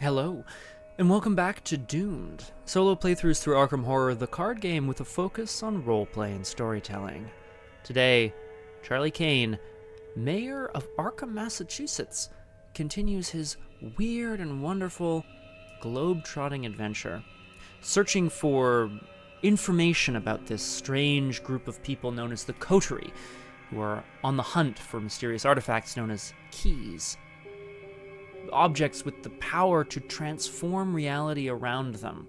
Hello, and welcome back to Doomed, solo playthroughs through Arkham Horror, the card game with a focus on roleplay and storytelling. Today, Charlie Kane, mayor of Arkham, Massachusetts, continues his weird and wonderful globe-trotting adventure, searching for information about this strange group of people known as the Coterie, who are on the hunt for mysterious artifacts known as keys. Objects with the power to transform reality around them.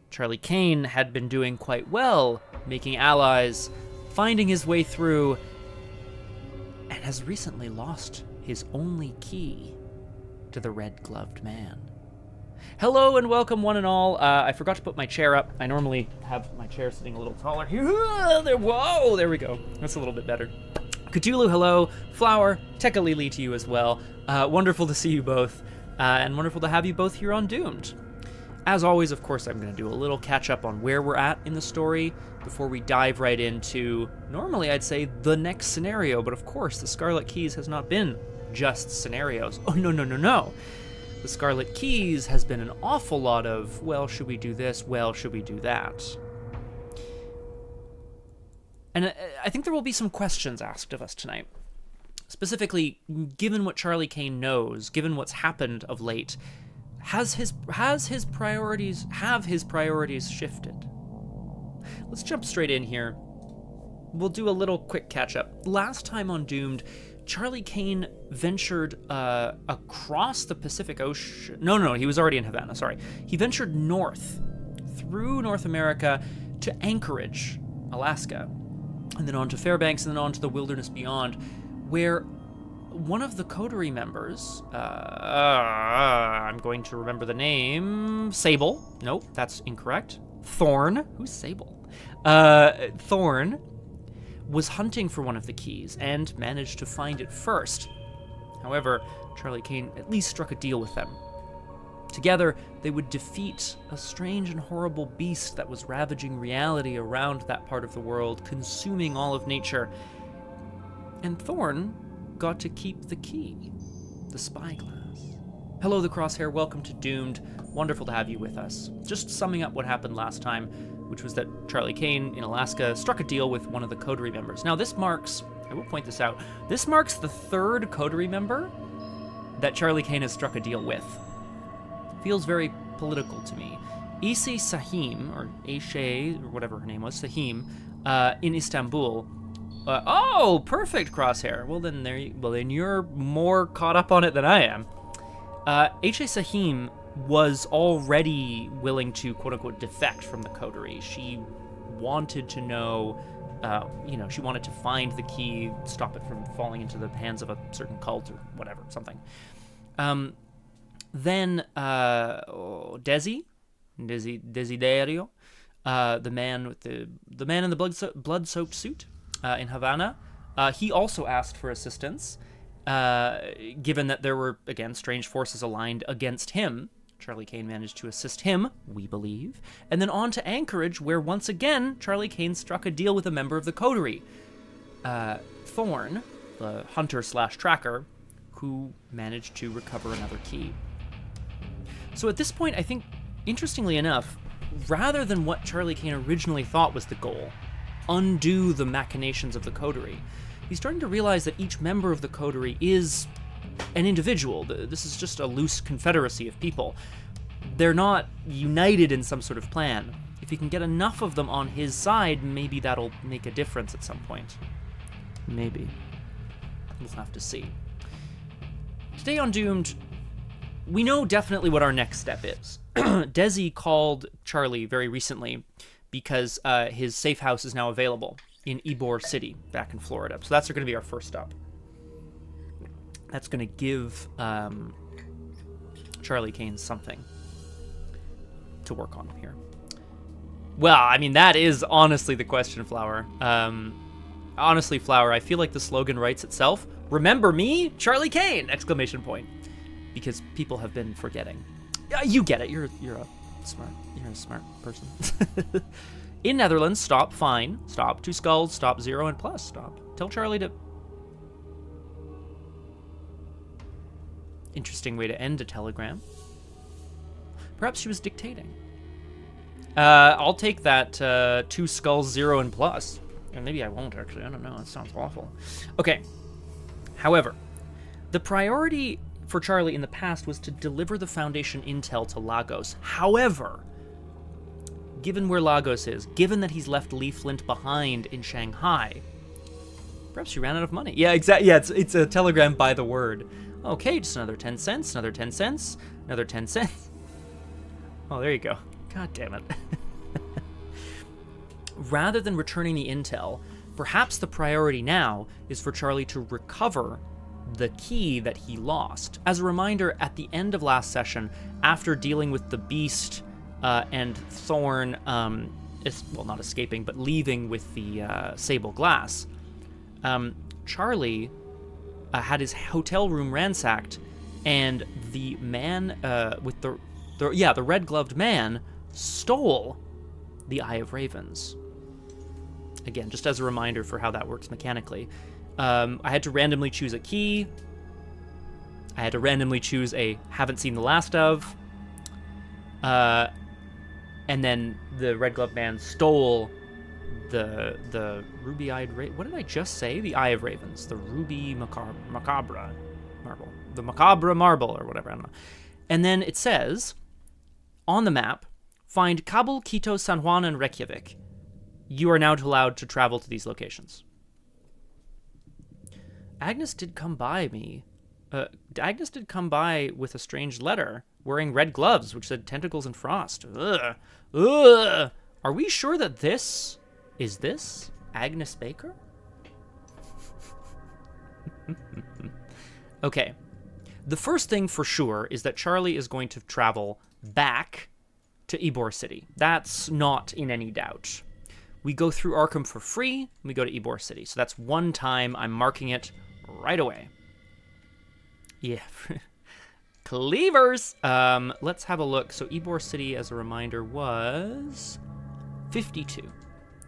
Charlie Kane had been doing quite well, making allies, finding his way through, and has recently lost his only key to the red-gloved man. Hello and welcome one and all. I forgot to put my chair up. I normally have my chair sitting a little taller. Whoa, there we go. That's a little bit better. Cthulhu, hello. Flower, Tekalili to you as well. Wonderful to see you both, and wonderful to have you both here on Doomed. As always, of course, I'm going to do a little catch-up on where we're at in the story before we dive right into, normally I'd say, the next scenario, but of course, the Scarlet Keys has not been just scenarios. Oh, no. The Scarlet Keys has been an awful lot of, well, should we do this? Well, should we do that? And I think there will be some questions asked of us tonight. Specifically, given what Charlie Kane knows, given what's happened of late, have his priorities shifted? Let's jump straight in here. We'll do a little quick catch-up. Last time on Doomed, Charlie Kane ventured across the Pacific Ocean. No, he was already in Havana, sorry. He ventured north, through North America, to Anchorage, Alaska, and then on to Fairbanks, and then on to the wilderness beyond, where one of the Coterie members, I'm going to remember the name, Sable. Nope, that's incorrect. Thorn. Who's Sable? Thorn was hunting for one of the keys and managed to find it first. However, Charlie Kane at least struck a deal with them. Together, they would defeat a strange and horrible beast that was ravaging reality around that part of the world, consuming all of nature. And Thorn got to keep the key, the spyglass. Hello, the Crosshair. Welcome to Doomed. Wonderful to have you with us. Just summing up what happened last time, which was that Charlie Kane in Alaska struck a deal with one of the Coterie members. Now this marks, I will point this out, this marks the third Coterie member that Charlie Kane has struck a deal with. Feels very political to me. Isi Sahim, or Aisha, or whatever her name was, Sahim, in Istanbul. Oh, perfect, Crosshair. Well then you're more caught up on it than I am. Aisha Sahim was already willing to quote-unquote defect from the Coterie. She wanted to know, she wanted to find the key, stop it from falling into the hands of a certain cult or whatever, something. Then Desiderio, the man in the blood-soaked suit in Havana, he also asked for assistance, given that there were, again, strange forces aligned against him. Charlie Kane managed to assist him, we believe, and then on to Anchorage, where once again Charlie Kane struck a deal with a member of the Coterie, Thorn, the hunter/tracker, who managed to recover another key. So at this point, I think, interestingly enough, rather than what Charlie Kane originally thought was the goal, undo the machinations of the Coterie, he's starting to realize that each member of the Coterie is an individual. This is just a loose confederacy of people. They're not united in some sort of plan. If he can get enough of them on his side, maybe that'll make a difference at some point. Maybe. We'll have to see. Today on Doomed, we know definitely what our next step is. Desi called Charlie very recently because his safe house is now available in Ybor City, back in Florida. So that's going to be our first stop. That's going to give Charlie Kane something to work on here. Well, I mean, that is honestly the question, Flower. Honestly, Flower, I feel like the slogan writes itself. Remember me, Charlie Kane! Exclamation point. Because people have been forgetting. You get it. You're a smart person. In Netherlands, stop, fine, stop, 2 skulls, stop, 0, and plus, stop. Tell Charlie to... Interesting way to end a telegram. Perhaps she was dictating. I'll take that 2 skulls, 0 and plus. And maybe I won't, actually. I don't know. That sounds awful. Okay. However, the priority for Charlie in the past was to deliver the Foundation intel to Lagos. However, given where Lagos is, given that he's left Li Flint behind in Shanghai, perhaps she ran out of money. Yeah, exactly. Yeah, it's a telegram by the word. Okay, just another 10 cents, another 10 cents, another 10 cents. Oh, there you go. God damn it. Rather than returning the intel, perhaps the priority now is for Charlie to recover the key that he lost. As a reminder, at the end of last session, after dealing with the Beast and Thorn, well, not escaping, but leaving with the Sable Glass, Charlie had his hotel room ransacked, and the man with the red-gloved man stole the Eye of Ravens. Again, just as a reminder for how that works mechanically. I had to randomly choose a key. I had to randomly choose a haven't seen the last of. And then the red-gloved man stole the ruby-eyed what did I just say? The Eye of Ravens. The ruby macabre marble. The macabre marble, or whatever, I don't know. And then it says, on the map, find Kabul, Quito, San Juan, and Reykjavik. You are now allowed to travel to these locations. Agnes did come by me. Agnes did come by with a strange letter, wearing red gloves, which said tentacles and frost. Ugh. Ugh. Are we sure that this is this Agnes Baker? Okay. The first thing for sure is that Charlie is going to travel back to Ybor City. That's not in any doubt. We go through Arkham for free, and we go to Ybor City. So that's one time. I'm marking it right away. Yeah. Cleavers! Let's have a look. So Ybor City, as a reminder, was 52.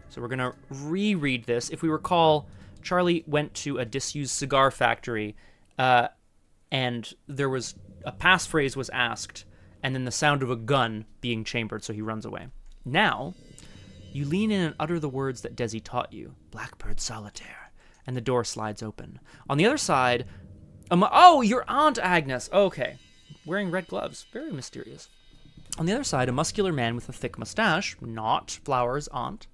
So we're going to reread this. If we recall, Charlie went to a disused cigar factory, and there was a passphrase was asked, and then the sound of a gun being chambered, so he runs away. Now, you lean in and utter the words that Desi taught you. Blackbird solitaire. And the door slides open. On the other side, oh, your Aunt Agnes. Okay. Wearing red gloves. Very mysterious. On the other side, a muscular man with a thick mustache, not Flower's aunt,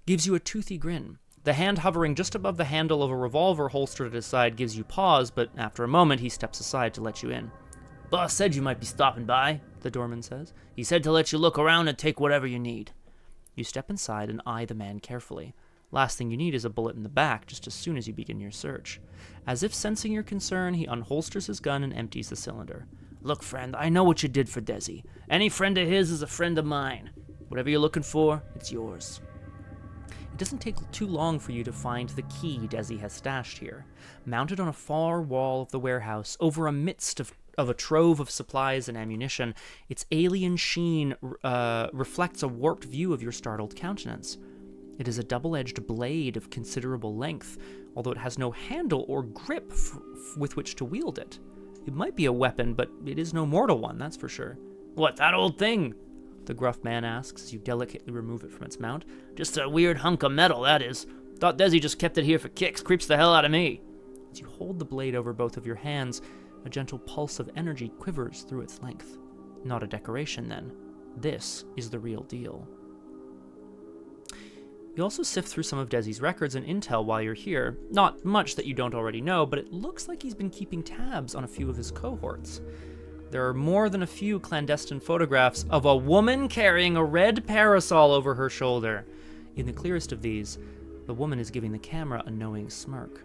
gives you a toothy grin. The hand hovering just above the handle of a revolver holstered at his side gives you pause, but after a moment, he steps aside to let you in. Boss said you might be stopping by, the doorman says. He said to let you look around and take whatever you need. You step inside and eye the man carefully. Last thing you need is a bullet in the back just as soon as you begin your search. As if sensing your concern, he unholsters his gun and empties the cylinder. Look, friend, I know what you did for Desi. Any friend of his is a friend of mine. Whatever you're looking for, it's yours. It doesn't take too long for you to find the key Desi has stashed here. Mounted on a far wall of the warehouse, over a midst of a trove of supplies and ammunition, its alien sheen reflects a warped view of your startled countenance. It is a double-edged blade of considerable length, although it has no handle or grip with which to wield it. It might be a weapon, but it is no mortal one, that's for sure. What, that old thing? The gruff man asks as you delicately remove it from its mount. Just a weird hunk of metal, that is. Thought Desi just kept it here for kicks. Creeps the hell out of me. As you hold the blade over both of your hands, a gentle pulse of energy quivers through its length. Not a decoration, then. This is the real deal. You also sift through some of Desi's records and intel while you're here. Not much that you don't already know, but it looks like he's been keeping tabs on a few of his cohorts. There are more than a few clandestine photographs of a woman carrying a red parasol over her shoulder. In the clearest of these, the woman is giving the camera a knowing smirk.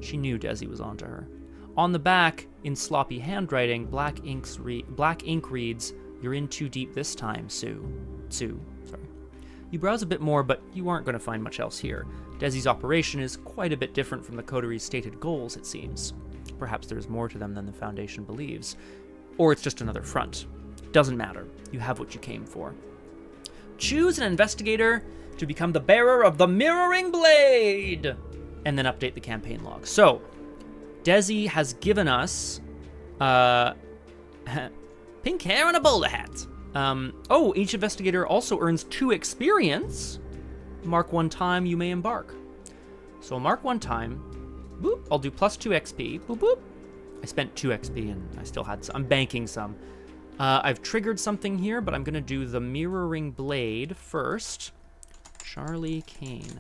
She knew Desi was onto her. On the back, in sloppy handwriting, black ink reads, "You're in too deep this time, Sue." Sorry. You browse a bit more, but you aren't going to find much else here. Desi's operation is quite a bit different from the Coteries' stated goals, it seems. Perhaps there's more to them than the Foundation believes. Or it's just another front. Doesn't matter. You have what you came for. Choose an investigator to become the bearer of the Mirroring Blade! And then update the campaign log. So, Desi has given us Pink hair and a bowler hat. Oh, each investigator also earns 2 experience. Mark 1 time, you may embark. So mark 1 time. Boop. I'll do plus 2 XP. Boop, boop. I spent 2 XP and I still had some. I'm banking some. I've triggered something here, but I'm going to do the mirroring blade first. Charlie Kane.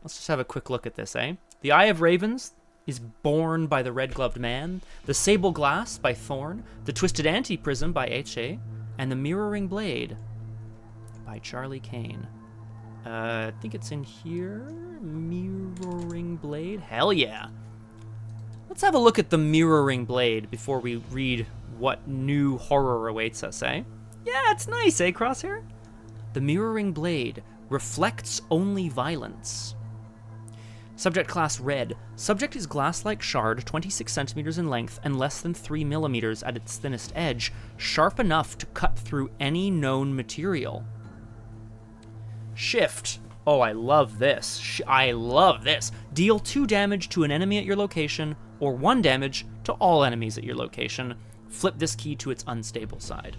Let's just have a quick look at this, eh? The Eye of Ravens is borne by the Red-Gloved Man. The Sable Glass by Thorn. The Twisted Anti-Prism by H.A. And the Mirroring Blade by Charlie Kane. I think it's in here. Mirroring Blade. Hell yeah. Let's have a look at the Mirroring Blade before we read what new horror awaits us, eh? Yeah, it's nice, eh, Crosshair? The Mirroring Blade reflects only violence. Subject class red. Subject is glass-like shard, 26 centimeters in length and less than 3 millimeters at its thinnest edge, sharp enough to cut through any known material. Shift. Oh, I love this. I love this. Deal 2 damage to an enemy at your location, or 1 damage to all enemies at your location. Flip this key to its unstable side.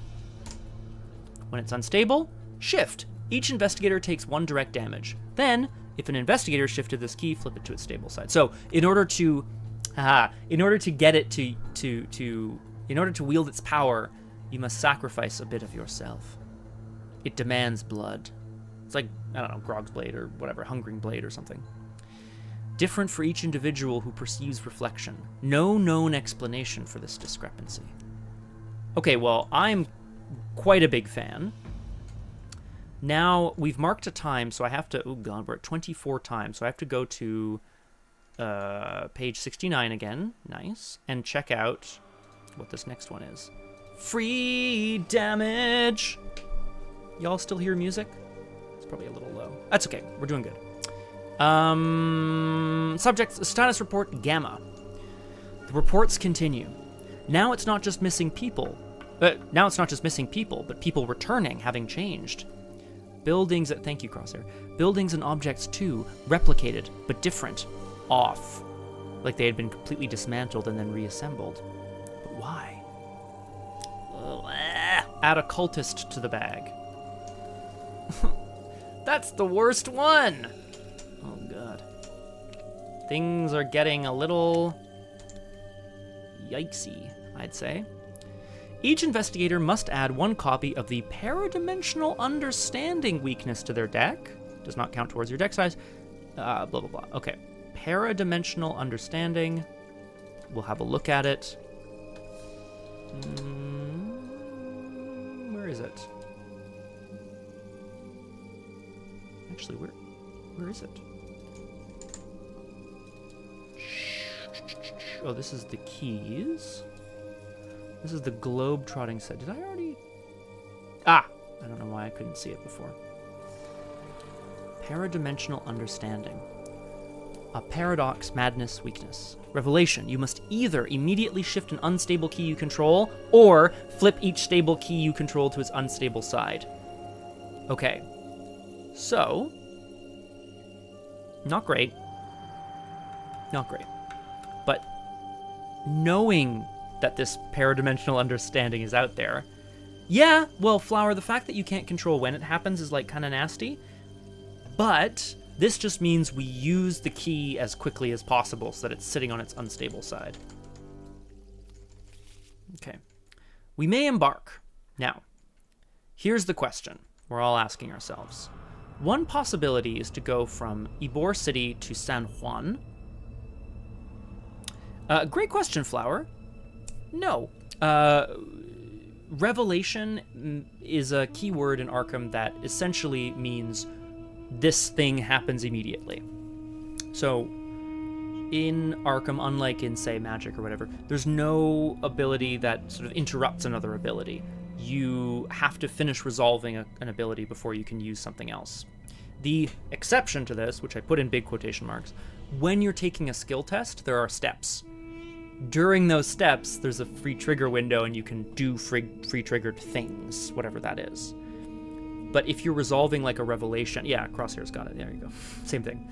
When it's unstable, shift. Each investigator takes 1 direct damage. Then, if an investigator shifted this key, flip it to its stable side. So, in order to get it in order to wield its power, you must sacrifice a bit of yourself. It demands blood. It's like, I don't know, Grog's Blade or whatever, Hungering Blade or something. Different for each individual who perceives reflection. No known explanation for this discrepancy. Okay, well, I'm quite a big fan. Now, we've marked a time, so I have to... Oh, God, we're at 24 times, so I have to go to page 69 again. Nice. And check out what this next one is. Free damage! Y'all still hear music? It's probably a little low. That's okay. We're doing good. Subject status report Gamma. The reports continue. Now it's not just missing people. But people returning, having changed. Buildings, thank you, Crosshair. Buildings and objects too, replicated, but different. Off. Like they had been completely dismantled and then reassembled. But why? Add a cultist to the bag. That's the worst one! Oh, God. Things are getting a little yikesy, I'd say. Each investigator must add 1 copy of the Paradimensional Understanding weakness to their deck. Does not count towards your deck size. Blah, blah, blah. Okay. Paradimensional Understanding. We'll have a look at it. Where is it? Actually, where is it? Oh, this is the keys. This is the globe-trotting set. Did I already... Ah! I don't know why I couldn't see it before. Paradimensional Understanding. A paradox, madness, weakness. Revelation. You must either immediately shift an unstable key you control, or flip each stable key you control to its unstable side. Okay. So... Not great. Not great. But knowing that this paradimensional understanding is out there. Yeah, well, Flower, the fact that you can't control when it happens is, like, kind of nasty. But this just means we use the key as quickly as possible so that it's sitting on its unstable side. Okay. We may embark. Now, here's the question we're all asking ourselves. One possibility is to go from Ybor City to San Juan. Great question, Flower. No. Revelation is a keyword in Arkham that essentially means this thing happens immediately. So, in Arkham, unlike in, say, Magic or whatever, there's no ability that sort of interrupts another ability. You have to finish resolving an ability before you can use something else. The exception to this, which I put in big quotation marks, when you're taking a skill test, there are steps. During those steps, there's a free trigger window and you can do free triggered things, whatever that is. But if you're resolving like a revelation, yeah, Crosshair's got it, there you go. Same thing.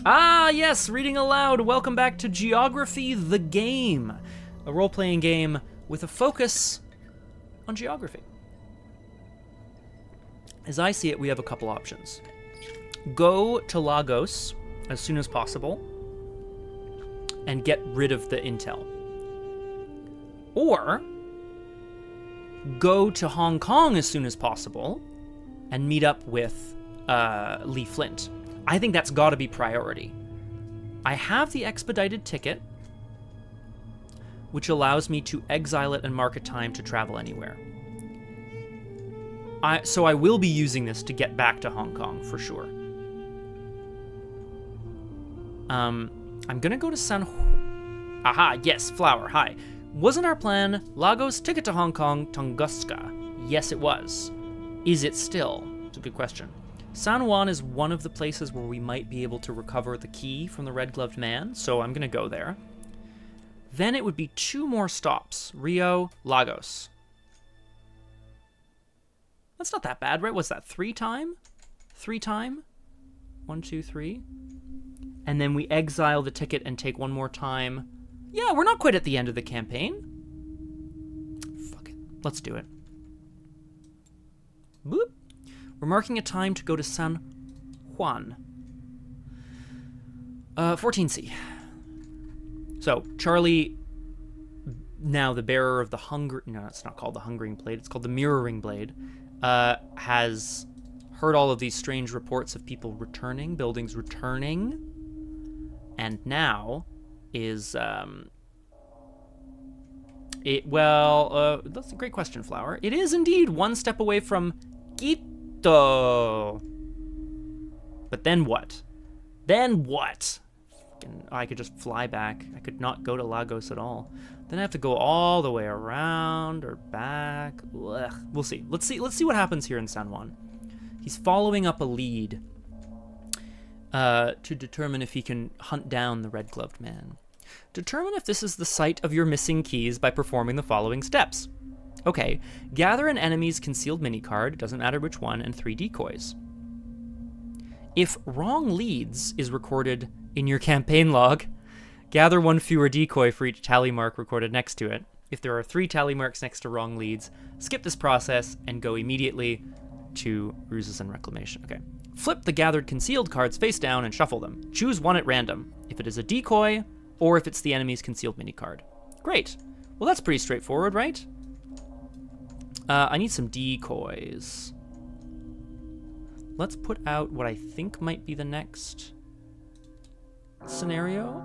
Ah, yes, reading aloud. Welcome back to Geography the Game, a role-playing game with a focus on geography. As I see it, we have a couple options. Go to Lagos as soon as possible and get rid of the intel. Or go to Hong Kong as soon as possible and meet up with Li Flint. I think that's got to be priority. I have the expedited ticket, which allows me to exile it and mark a time to travel anywhere. So I will be using this to get back to Hong Kong, for sure. I'm gonna go to San... Aha, yes, Flower, hi. Wasn't our plan Lagos, ticket to Hong Kong, Tunguska? Yes, it was. Is it still? It's a good question. San Juan is one of the places where we might be able to recover the key from the red-gloved man, so I'm gonna go there. Then it would be 2 more stops. Rio, Lagos. That's not that bad, right? What's that, 3 time? 3 time? 1, 2, 3. And then we exile the ticket and take 1 more time. Yeah, we're not quite at the end of the campaign. Fuck it. Let's do it. Boop. We're marking a time to go to San Juan. 14C. So, Charlie, now the bearer of the no, it's not called the Hungering Blade, it's called the Mirroring Blade, has heard all of these strange reports of people returning, buildings returning, and now is, that's a great question, Flower. It is indeed 1 step away from Quito. But then what? Then what? I could just fly back. I could not go to Lagos at all. Then I have to go all the way around or back. Ugh. We'll see. Let's see what happens here in San Juan. He's following up a lead to determine if he can hunt down the red-gloved man. Determine if this is the site of your missing keys by performing the following steps. Okay, gather an enemy's concealed mini-card, doesn't matter which one, and 3 decoys. If wrong leads is recorded in your campaign log, gather 1 fewer decoy for each tally mark recorded next to it. If there are 3 tally marks next to wrong leads, skip this process and go immediately to ruses and reclamation. Okay. Flip the gathered concealed cards face down and shuffle them. Choose 1 at random, if it is a decoy or if it's the enemy's concealed mini card. Great. Well, that's pretty straightforward, right? I need some decoys. Let's put out what I think might be the next scenario.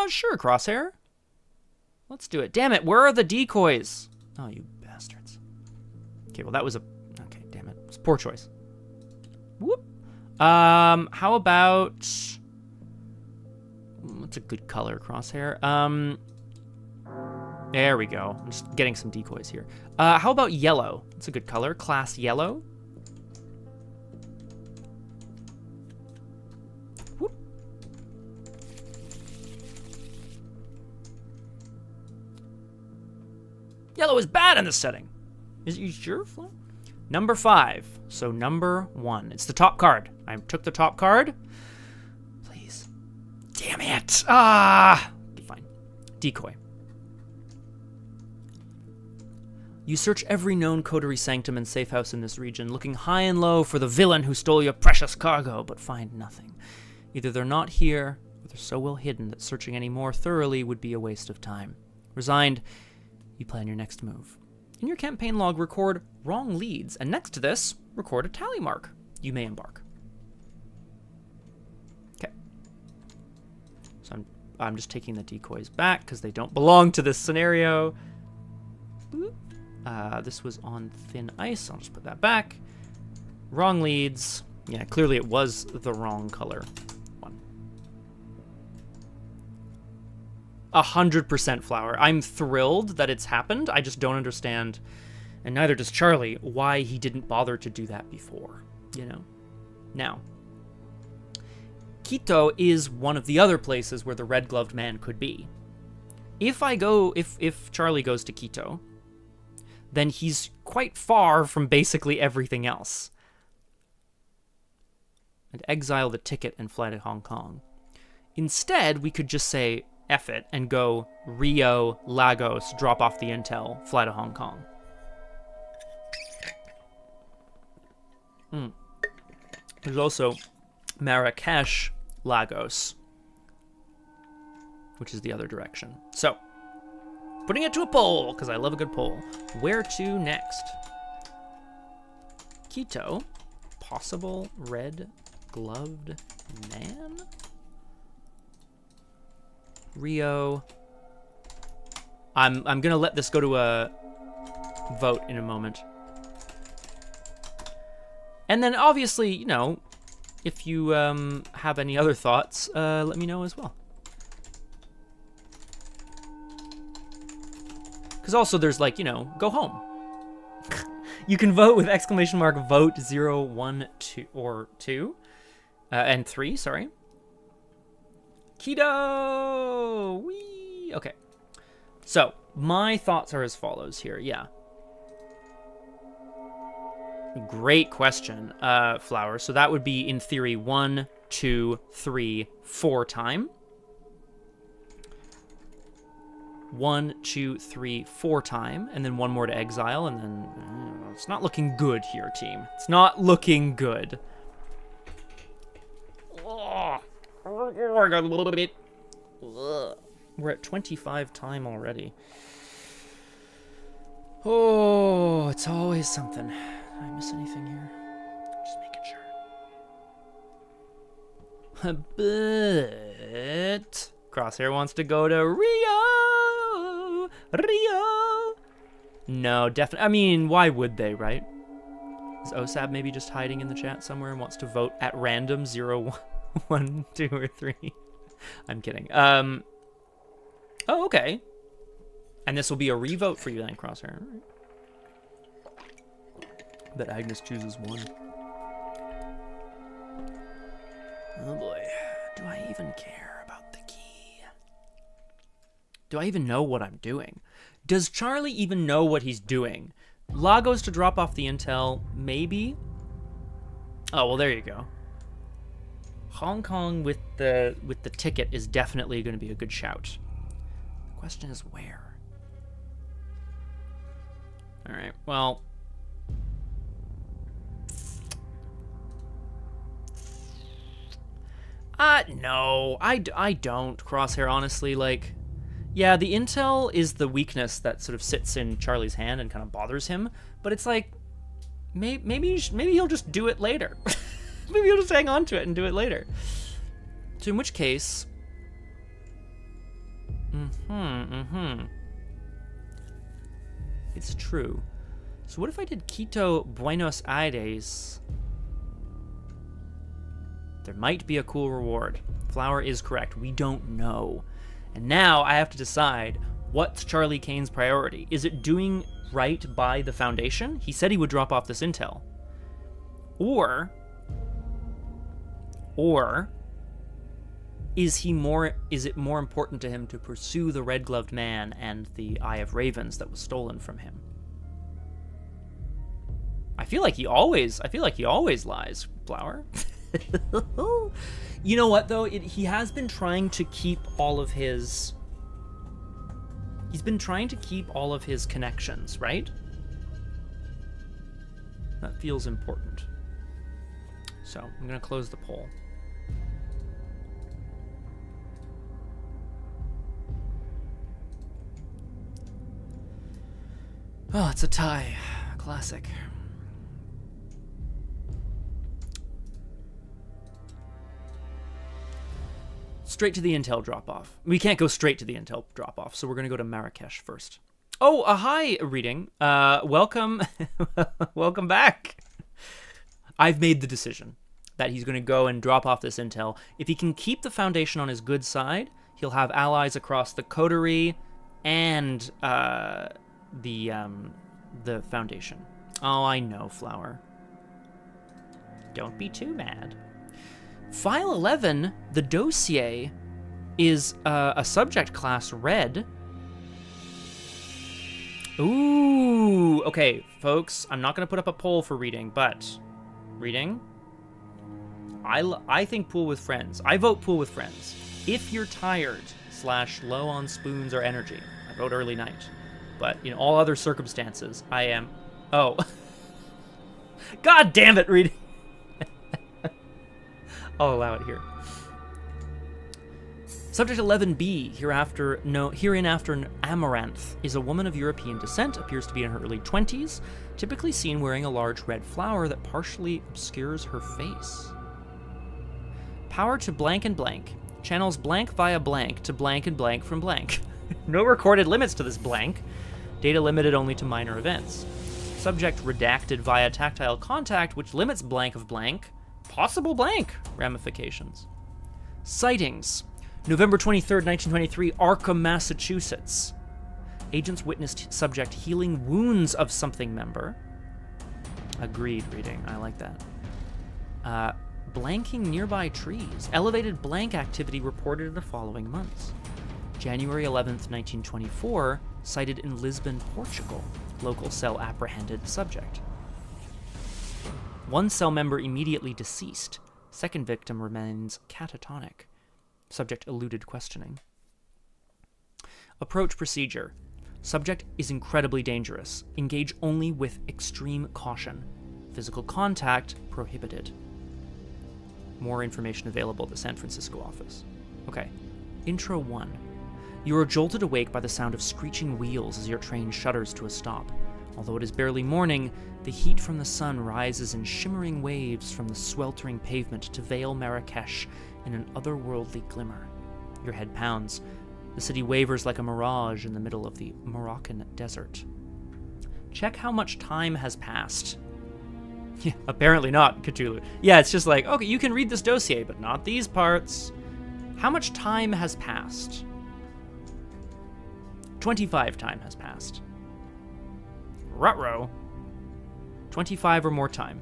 Sure, Crosshair. Let's do it. Damn it, where are the decoys? Oh, you bastards. Okay, well that was a... Okay, damn it. It's a poor choice. Whoop. How about... What's a good color, Crosshair? There we go. I'm just getting some decoys here. How about yellow? It's a good color. Class yellow. Whoop. Yellow is bad in this setting. Is you sure, Flo? Number 5. So number 1. It's the top card. I took the top card. Please. Damn it. Ah. Okay, fine. Decoy. You search every known coterie sanctum and safe house in this region, looking high and low for the villain who stole your precious cargo, but find nothing. Either they're not here, or they're so well hidden that searching any more thoroughly would be a waste of time. Resigned, you plan your next move. In your campaign log, record wrong leads, and next to this, record a tally mark. You may embark. Okay. So I'm just taking the decoys back, because they don't belong to this scenario. Boop. This was on thin ice. I'll just put that back. Wrong leads. Yeah, clearly it was the wrong color one. 100% Flower. I'm thrilled that it's happened. I just don't understand, and neither does Charlie, why he didn't bother to do that before, you know? Now, Quito is one of the other places where the red-gloved man could be. If Charlie goes to Quito, then he's quite far from basically everything else. And exile the ticket and fly to Hong Kong. Instead, we could just say, F it, and go Rio, Lagos, drop off the intel, fly to Hong Kong. There's also Marrakesh, Lagos, which is the other direction. So, putting it to a poll, because I love a good poll. Where to next? Quito, possible red-gloved man? Rio. I'm gonna let this go to a vote in a moment. And then obviously, you know, if you have any other thoughts, let me know as well. Because also there's like, you know, go home. You can vote with exclamation mark vote 0, 1, 2, or 2. And 3, sorry. Keto! Whee! Okay. So, my thoughts are as follows here, yeah. Great question, Flower. So that would be, in theory, 1, 2, 3, 4 time. 1, 2, 3, 4 time, and then one more to exile, and then it's not looking good here, team. It's not looking good. Oh, I got a little bit. We're at 25 time already. Oh, it's always something. Did I miss anything here? Just making sure. But Crosshair wants to go to Rio. Rio. No, definitely. I mean, why would they, right? Is OSAB maybe just hiding in the chat somewhere and wants to vote at random 0, 1, 2, or 3? I'm kidding. Oh, okay. And this will be a revote for you then, Crosshair. All right. Bet Agnes chooses 1. Oh boy. Do I even care about the key? Do I even know what I'm doing? Does Charlie even know what he's doing? Lagos to drop off the intel, maybe? Oh, well, there you go. Hong Kong with the ticket is definitely going to be a good shout. The question is where? All right, well... no, I don't, Crosshair, honestly, like... Yeah, the intel is the weakness that sort of sits in Charlie's hand and kind of bothers him, but it's like, maybe he'll just do it later. Maybe he'll just hang on to it and do it later. So in which case... It's true. So what if I did Quito, Buenos Aires? There might be a cool reward. Flower is correct. We don't know. And now I have to decide, what's Charlie Kane's priority? Is it doing right by the Foundation? He said he would drop off this intel. Or is it more important to him to pursue the red-gloved man and the Eye of Ravens that was stolen from him? I feel like he always lies, Flower. You know what, though? He has been trying to keep all of his... He's been trying to keep all of his connections, right? That feels important. So, I'm going to close the poll. Oh, it's a tie. Classic. Straight to the intel drop-off. We can't go straight to the intel drop-off, so we're going to go to Marrakesh first. Oh, hi, reading. Welcome. Welcome back. I've made the decision that he's going to go and drop off this intel. If he can keep the Foundation on his good side, he'll have allies across the Coterie and the Foundation. Oh, I know, Flower. Don't be too mad. File 11, the dossier, is a subject class red. Ooh, okay, folks, I'm not going to put up a poll for reading, but reading, I think pool with friends. I vote pool with friends. If you're tired / / low on spoons or energy. I wrote early night. But in all other circumstances, I am... Oh. God damn it, reading. I'll allow it here. Subject 11b, hereinafter Amaranth, is a woman of European descent, appears to be in her early 20s, typically seen wearing a large red flower that partially obscures her face. Power to blank and blank. Channels blank via blank to blank and blank from blank. No recorded limits to this blank. Data limited only to minor events. Subject redacted via tactile contact, which limits blank of blank. Possible blank ramifications. Sightings. November 23rd, 1923, Arkham, Massachusetts. Agents witnessed subject healing wounds of something member. Agreed, reading. I like that. Blanking nearby trees. Elevated blank activity reported in the following months. January 11th, 1924, sighted in Lisbon, Portugal. Local cell apprehended subject. One cell member immediately deceased. Second victim remains catatonic. Subject eluded questioning. Approach procedure. Subject is incredibly dangerous. Engage only with extreme caution. Physical contact prohibited. More information available at the San Francisco office. Okay. Intro 1. You are jolted awake by the sound of screeching wheels as your train shudders to a stop. Although it is barely morning, the heat from the sun rises in shimmering waves from the sweltering pavement to veil Marrakesh in an otherworldly glimmer. Your head pounds. The city wavers like a mirage in the middle of the Moroccan desert. Check how much time has passed. Yeah, apparently not, Cthulhu. Yeah, it's just like, okay, you can read this dossier, but not these parts. How much time has passed? 25 time has passed. Ruh-roh. 25 or more time.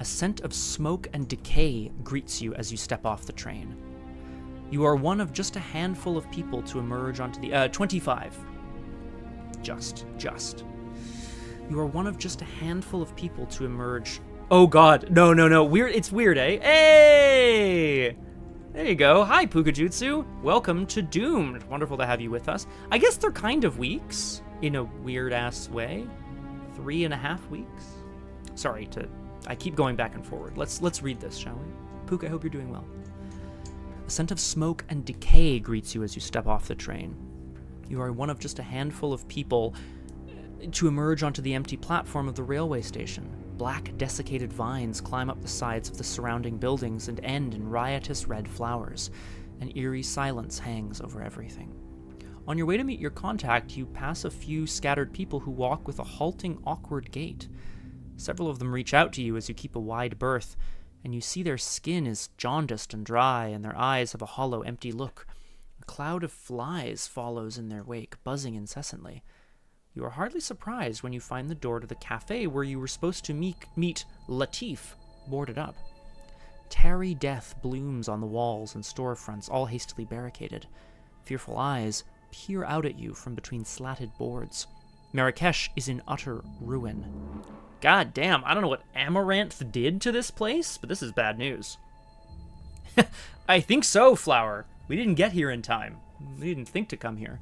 A scent of smoke and decay greets you as you step off the train. You are one of just a handful of people to emerge onto the... 25. Just. You are one of just a handful of people to emerge... Oh god, no. Weird. It's weird, eh? Hey! There you go. Hi, Pukajutsu. Welcome to Doomed. Wonderful to have you with us. I guess they're kind of weeks, in a weird-ass way. 3.5 weeks? Sorry, I keep going back and forward. Let's read this, shall we? Pook, I hope you're doing well. A scent of smoke and decay greets you as you step off the train. You are one of just a handful of people to emerge onto the empty platform of the railway station. Black, desiccated vines climb up the sides of the surrounding buildings and end in riotous red flowers. An eerie silence hangs over everything. On your way to meet your contact, you pass a few scattered people who walk with a halting, awkward gait. Several of them reach out to you as you keep a wide berth, and you see their skin is jaundiced and dry, and their eyes have a hollow, empty look. A cloud of flies follows in their wake, buzzing incessantly. You are hardly surprised when you find the door to the cafe where you were supposed to meet Latif boarded up. Tarry death blooms on the walls and storefronts, all hastily barricaded. Fearful eyes peer out at you from between slatted boards. Marrakesh is in utter ruin. God damn, I don't know what Amaranth did to this place, but this is bad news. I think so, Flower. We didn't get here in time. We didn't think to come here.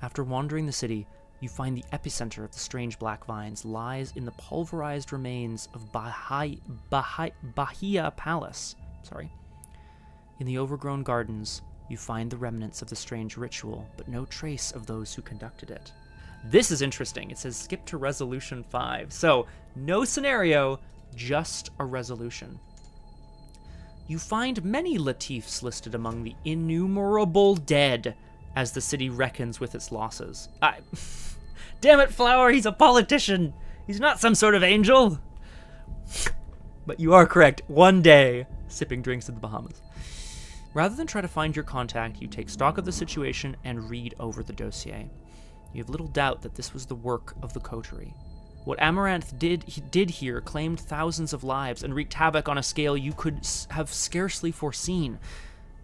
After wandering the city, you find the epicenter of the strange black vines lies in the pulverized remains of Bahia Palace. In the overgrown gardens, you find the remnants of the strange ritual, but no trace of those who conducted it. This is interesting. It says skip to resolution 5. So, no scenario, just a resolution. You find many Latifs listed among the innumerable dead as the city reckons with its losses. Damn it, Flower, he's a politician. He's not some sort of angel. But you are correct. One day, sipping drinks in the Bahamas. Rather than try to find your contact, you take stock of the situation and read over the dossier. You have little doubt that this was the work of the coterie. What Amaranth did here claimed thousands of lives and wreaked havoc on a scale you could have scarcely foreseen.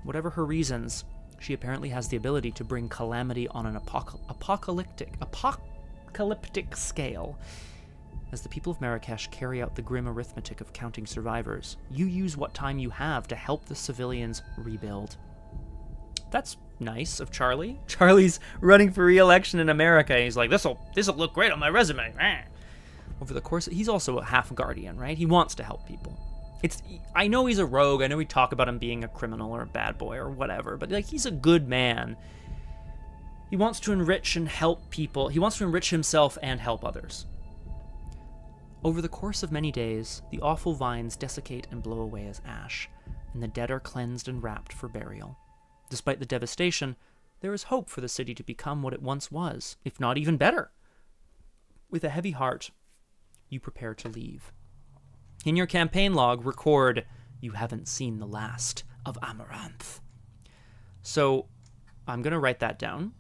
Whatever her reasons, she apparently has the ability to bring calamity on an apocalyptic scale. As the people of Marrakesh carry out the grim arithmetic of counting survivors, you use what time you have to help the civilians rebuild. That's nice of Charlie. Charlie's running for re-election in America. He's like, this'll look great on my resume. Over the course, he's also a half guardian, right? He wants to help people. I know he's a rogue. I know we talk about him being a criminal or a bad boy or whatever, but like, he's a good man. He wants to enrich and help people. He wants to enrich himself and help others. Over the course of many days, the awful vines desiccate and blow away as ash, and the dead are cleansed and wrapped for burial. Despite the devastation, there is hope for the city to become what it once was, if not even better. With a heavy heart, you prepare to leave. In your campaign log, record, "You haven't seen the last of Amaranth." So, I'm going to write that down.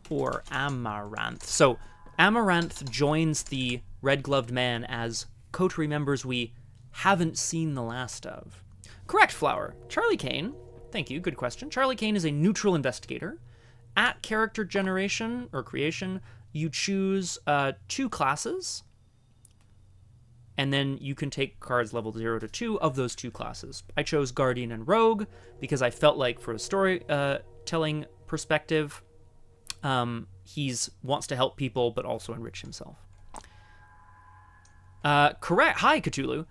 Or Amaranth. So, Amaranth joins the Red-Gloved Man as coterie members we haven't seen the last of. Correct, Flower. Charlie Kane. Thank you, good question. Charlie Kane is a neutral investigator. At character generation, or creation, you choose 2 classes, and then you can take cards level 0 to 2 of those 2 classes. I chose Guardian and Rogue because I felt like for a storytelling perspective, he wants to help people but also enrich himself. Correct. Hi, Cthulhu.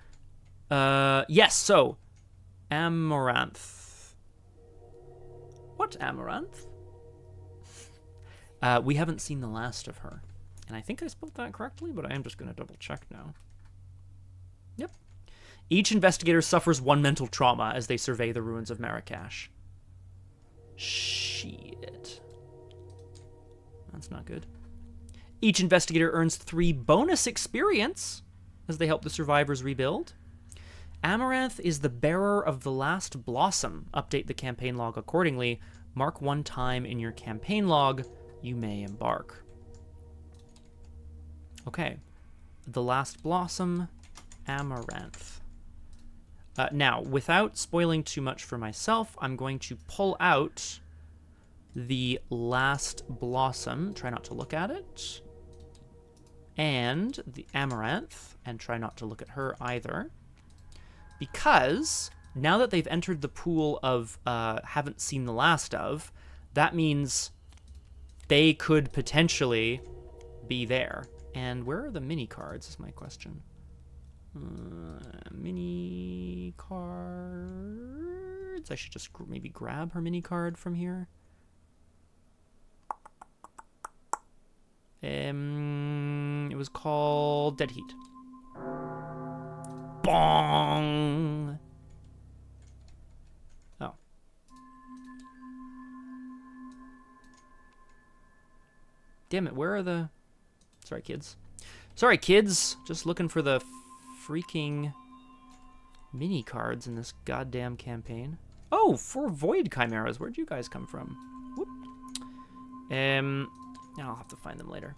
Yes, so Amaranth. What Amaranth? We haven't seen the last of her. And I think I spelled that correctly, but I am just going to double check now. Yep. Each investigator suffers 1 mental trauma as they survey the ruins of Marrakesh. Shit. That's not good. Each investigator earns 3 bonus experience as they help the survivors rebuild. Amaranth is the bearer of the last blossom. Update the campaign log accordingly. Mark 1 time in your campaign log. You may embark. Okay. The last blossom, Amaranth. Now, without spoiling too much for myself, I'm going to pull out the last blossom. Try not to look at it. And the Amaranth. And try not to look at her either. Because now that they've entered the pool of haven't seen the last of, that means they could potentially be there. And where are the mini cards is my question. Mini cards. I should just maybe grab her mini card from here. It was called Dead Heat. Bong! Oh. Damn it, where are the... Sorry, kids. Sorry, kids. Just looking for the freaking mini cards in this goddamn campaign. Oh, 4 Void Chimeras. Where'd you guys come from? Whoop. I'll have to find them later.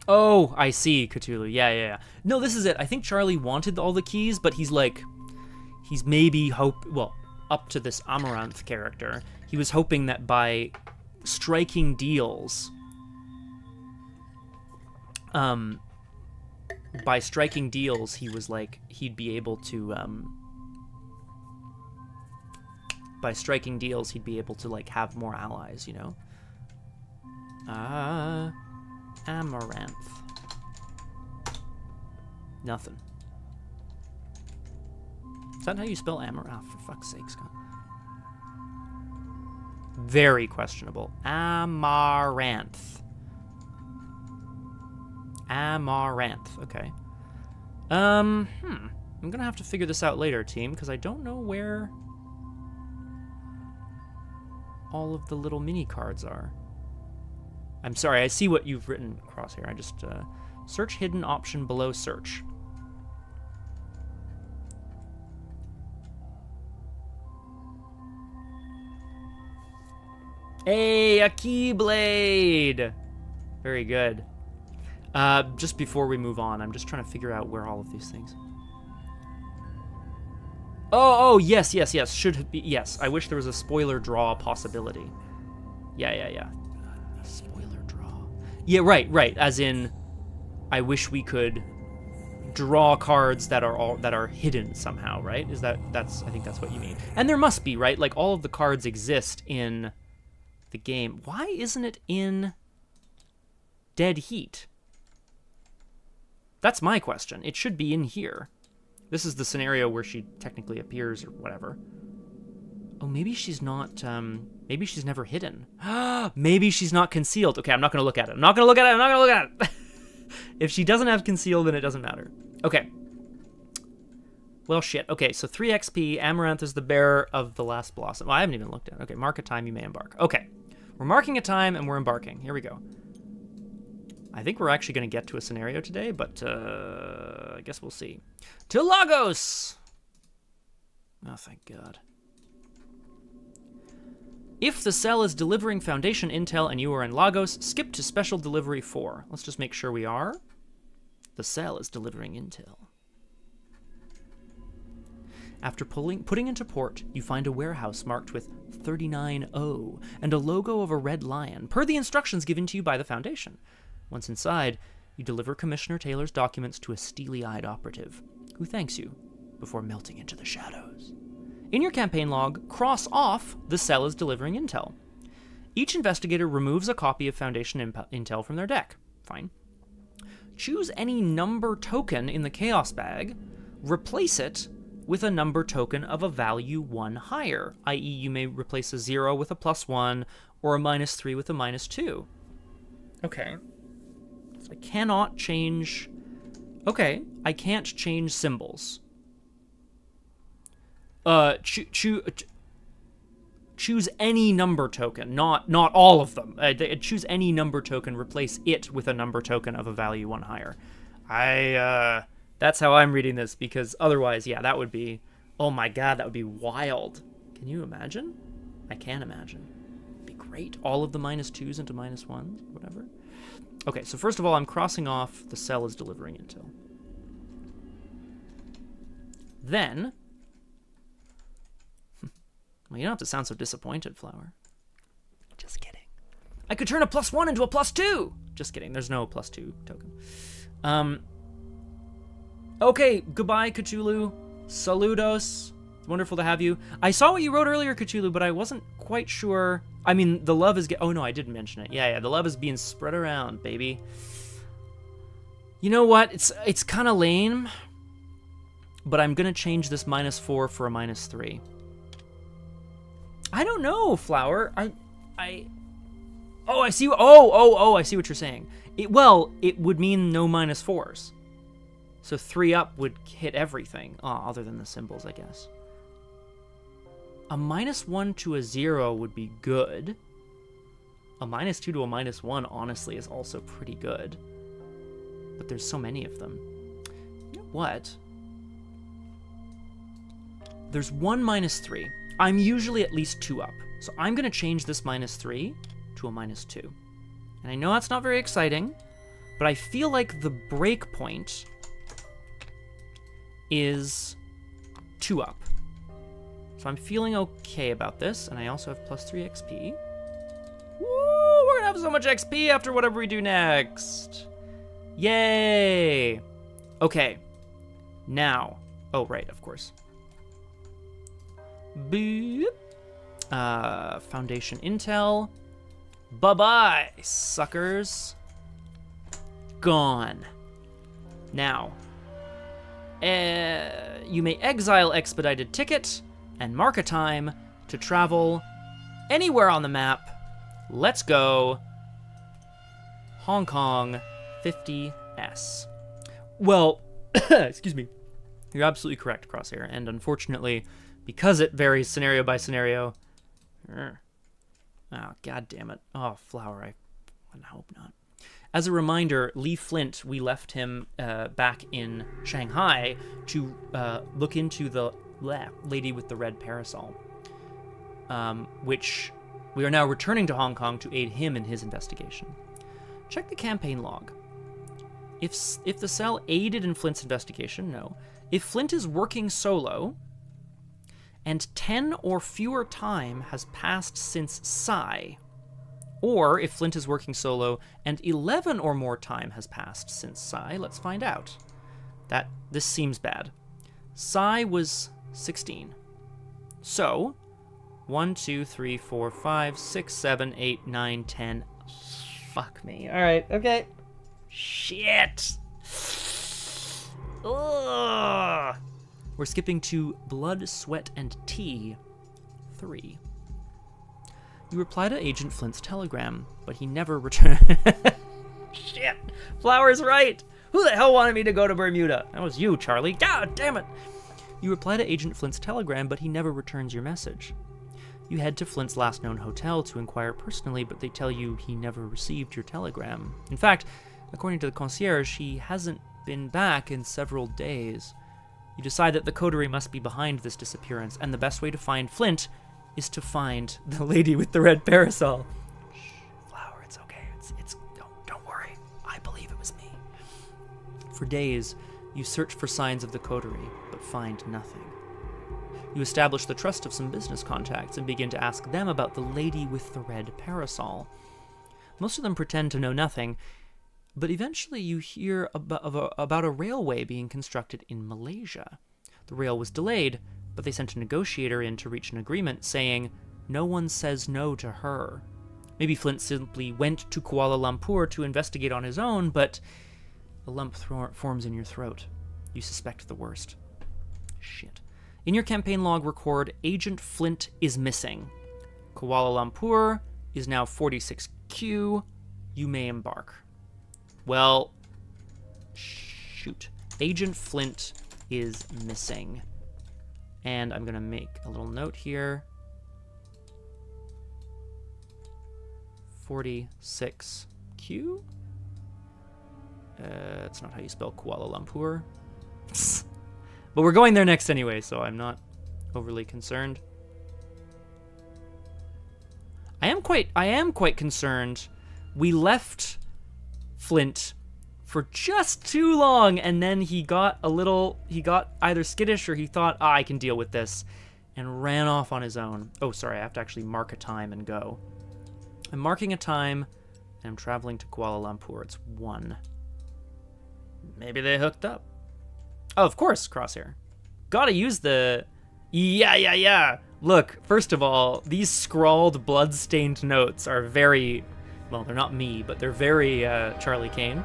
Oh, I see, Cthulhu. Yeah. No, this is it. I think Charlie wanted all the keys, but he's like... He's maybe well, up to this Amaranth character, he was hoping that by striking deals... he was like, he'd be able to, by striking deals, he'd be able to, like, have more allies, you know? Amaranth. Nothing. Is that how you spell Amaranth? Oh, for fuck's sake, Scott. Very questionable. Amaranth. Amaranth. Okay. I'm gonna have to figure this out later, team, because I don't know where all of the little mini cards are. I'm sorry, I see what you've written across here. I just, search hidden option below search. Hey, a Keyblade! Very good. Just before we move on, I'm just trying to figure out where all of these things... Oh, yes. Should be, yes. I wish there was a spoiler draw possibility. Yeah. Spoiler draw. Yeah, right. As in, I wish we could draw cards that are hidden somehow, right? That's I think that's what you mean. And there must be, right? Like all of the cards exist in the game. Why isn't it in Dead Heat? That's my question. It should be in here. This is the scenario where she technically appears or whatever. Oh, maybe she's not, maybe she's never hidden. Maybe she's not concealed. Okay, I'm not going to look at it. I'm not going to look at it. I'm not going to look at it. If she doesn't have concealed, then it doesn't matter. Okay. Well, shit. Okay, so 3 XP. Amaranth is the bearer of the last blossom. Well, I haven't even looked at it. Okay, mark a time. You may embark. Okay. We're marking a time, and we're embarking. Here we go. I think we're actually going to get to a scenario today, but I guess we'll see. To Lagos! Oh, thank God. If the cell is delivering Foundation intel and you are in Lagos, skip to Special Delivery 4. Let's just make sure we are. The cell is delivering intel. After putting into port, you find a warehouse marked with 39O and a logo of a red lion, per the instructions given to you by the Foundation. Once inside, you deliver Commissioner Taylor's documents to a steely-eyed operative, who thanks you before melting into the shadows. In your campaign log, cross off the cell is delivering intel. Each investigator removes a copy of Foundation intel from their deck. Fine. Choose any number token in the Chaos bag, replace it with a number token of a value 1 higher, i.e. you may replace a 0 with a +1 or a -3 with a -2. Okay. So I cannot change... Okay, I can't change symbols. Choose any number token, not all of them. Choose any number token, replace it with a number token of a value 1 higher. That's how I'm reading this, because otherwise, yeah, that would be, oh my God, that would be wild. Can you imagine? I can imagine. It'd be great. All of the -2s into -1s, whatever. Okay, so first of all, I'm crossing off the cell is delivering intel. Then, well, you don't have to sound so disappointed, Flower. Just kidding. I could turn a +1 into a +2! Just kidding, there's no +2 token. Okay, goodbye, Cthulhu. Saludos. It's wonderful to have you. I saw what you wrote earlier, Cthulhu, but I wasn't quite sure. I mean, the love is... Oh, no, I didn't mention it. Yeah, the love is being spread around, baby. You know what? It's kind of lame, but I'm going to change this -4 for a -3. I don't know, Flower. Oh, I see. Oh, I see what you're saying. It would mean no -4s. So 3 up would hit everything, other than the symbols, I guess. A -1 to a 0 would be good. A -2 to a -1, honestly, is also pretty good. But there's so many of them. You know what? There's one -3. I'm usually at least 2 up. So I'm going to change this -3 to a -2. And I know that's not very exciting, but I feel like the break point is 2 up. So I'm feeling okay about this, and I also have +3 XP. Woo! We're gonna have so much XP after whatever we do next. Yay! Okay. Now. Oh, right, of course. Boop. Foundation intel. Bye-bye, suckers. Gone. Now. You may exile expedited ticket and mark a time to travel anywhere on the map. Let's go. Hong Kong 50S. Well, excuse me. You're absolutely correct, Crosshair. And unfortunately, because it varies scenario by scenario. Oh, God damn it. Oh, Flower, I hope not. As a reminder, Li Flint, we left him back in Shanghai to look into the lady with the red parasol, which we are now returning to Hong Kong to aid him in his investigation. Check the campaign log. If the cell aided in Flint's investigation, no. If Flint is working solo, and 10 or fewer time has passed since Psy, or if Flint is working solo and 11 or more time has passed since Psy, let's find out. This seems bad. Psy was 16. So, 1, 2, 3, 4, 5, 6, 7, 8, 9, 10. Fuck me. Alright, okay. Shit! Ugh. We're skipping to Blood, Sweat, and Tea 3. You reply to Agent Flint's telegram, but he never returned. Shit! Flower's right! Who the hell wanted me to go to Bermuda? That was you, Charlie. God damn it! You reply to Agent Flint's telegram, but he never returns your message. You head to Flint's last known hotel to inquire personally, but they tell you he never received your telegram. In fact, according to the concierge, he hasn't been back in several days. You decide that the coterie must be behind this disappearance, and the best way to find Flint is to find the lady with the red parasol. Shh, Flower, it's okay. Don't worry. I believe it was me. For days, you search for signs of the coterie, but find nothing. You establish the trust of some business contacts and begin to ask them about the lady with the red parasol. Most of them pretend to know nothing, but eventually you hear about a railway being constructed in Malaysia. The rail was delayed, but they sent a negotiator in to reach an agreement saying, no one says no to her. Maybe Flint simply went to Kuala Lumpur to investigate on his own, but a lump forms in your throat. You suspect the worst. Shit. In your campaign log, record Agent Flint is missing. Kuala Lumpur is now 46Q. You may embark. Well, shoot. Agent Flint is missing. And I'm going to make a little note here. 46Q? That's not how you spell Kuala Lumpur. But we're going there next anyway, so I'm not overly concerned. I am quite concerned. We left Flint for just too long, and then he got either skittish or he thought, I can deal with this, and ran off on his own. Oh, sorry, I have to actually mark a time and go. I'm marking a time, and I'm traveling to Kuala Lumpur. It's 1. Maybe they hooked up. Oh, of course, Crosshair. Gotta use the... Yeah. Look, first of all, these scrawled, blood-stained notes are very... Well, they're not me, but they're very Charlie Kane.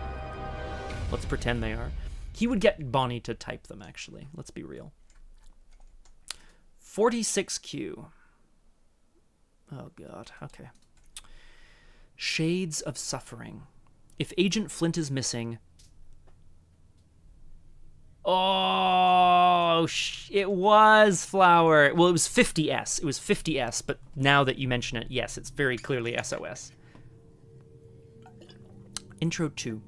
Let's pretend they are. He would get Bonnie to type them, actually. Let's be real. 46Q. Oh, God. Okay. Shades of Suffering. If Agent Flint is missing... Oh, it was Flower. Well, it was 50S. It was 50S, but now that you mention it, yes, it's very clearly SOS. Intro 2.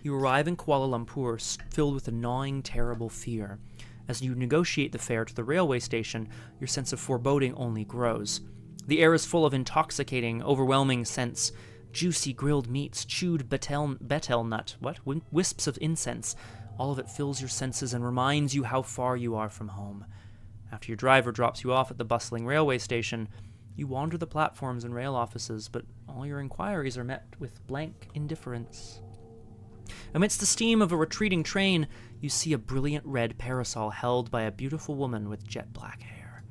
You arrive in Kuala Lumpur filled with a gnawing, terrible fear. As you negotiate the fare to the railway station, your sense of foreboding only grows. The air is full of intoxicating, overwhelming scents. Juicy grilled meats, chewed betel nut, wisps of incense. All of it fills your senses and reminds you how far you are from home. After your driver drops you off at the bustling railway station, you wander the platforms and rail offices, but all your inquiries are met with blank indifference. Amidst the steam of a retreating train, you see a brilliant red parasol held by a beautiful woman with jet black hair.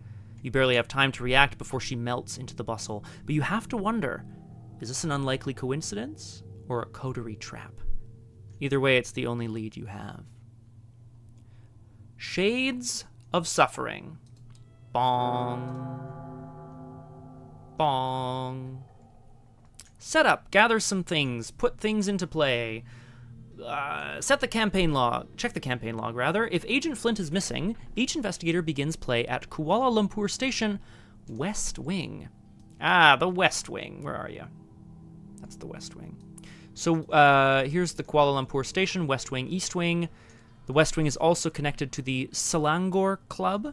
You barely have time to react before she melts into the bustle, but you have to wonder, is this an unlikely coincidence or a coterie trap? Either way, it's the only lead you have. Shades of Suffering. Bong. Bong. Set up, gather some things, put things into play. Set the campaign log. Check the campaign log, rather. If Agent Flint is missing, each investigator begins play at Kuala Lumpur Station, West Wing. Ah, the West Wing. Where are you? That's the West Wing. So here's the Kuala Lumpur Station, West Wing, East Wing. The West Wing is also connected to the Selangor Club,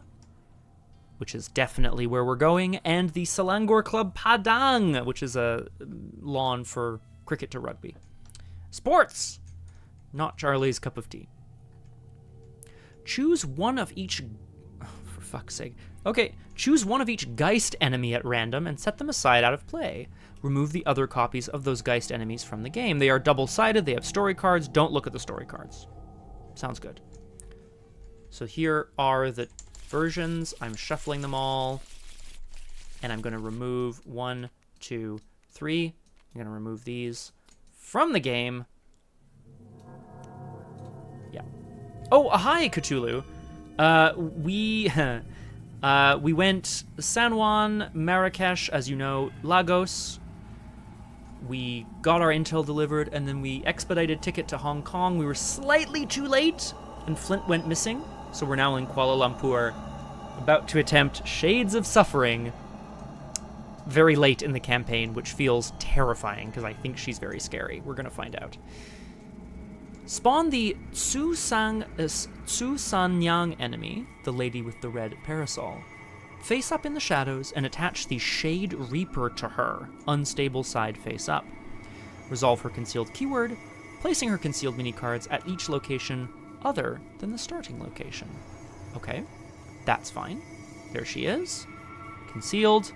which is definitely where we're going, and the Selangor Club Padang, which is a lawn for cricket to rugby. Sports! Not Charlie's cup of tea. Choose one of each... Oh, for fuck's sake. Okay, choose one of each Geist enemy at random and set them aside out of play. Remove the other copies of those Geist enemies from the game. They are double-sided, they have story cards, don't look at the story cards. Sounds good. So here are the versions. I'm shuffling them all. And I'm going to remove 1, 2, 3. I'm going to remove these from the game. Yeah. Oh, hi, Cthulhu. We went San Juan, Marrakesh, as you know, Lagos. We got our intel delivered, and then we expedited ticket to Hong Kong. We were slightly too late, and Flint went missing. So we're now in Kuala Lumpur, about to attempt Shades of Suffering very late in the campaign, which feels terrifying, because I think she's very scary. We're going to find out. Spawn the Tsusanyang enemy, the lady with the red parasol. Face up in the shadows and attach the Shade Reaper to her, unstable side face up. Resolve her concealed keyword, placing her concealed mini-cards at each location other than the starting location. Okay, that's fine. There she is. Concealed.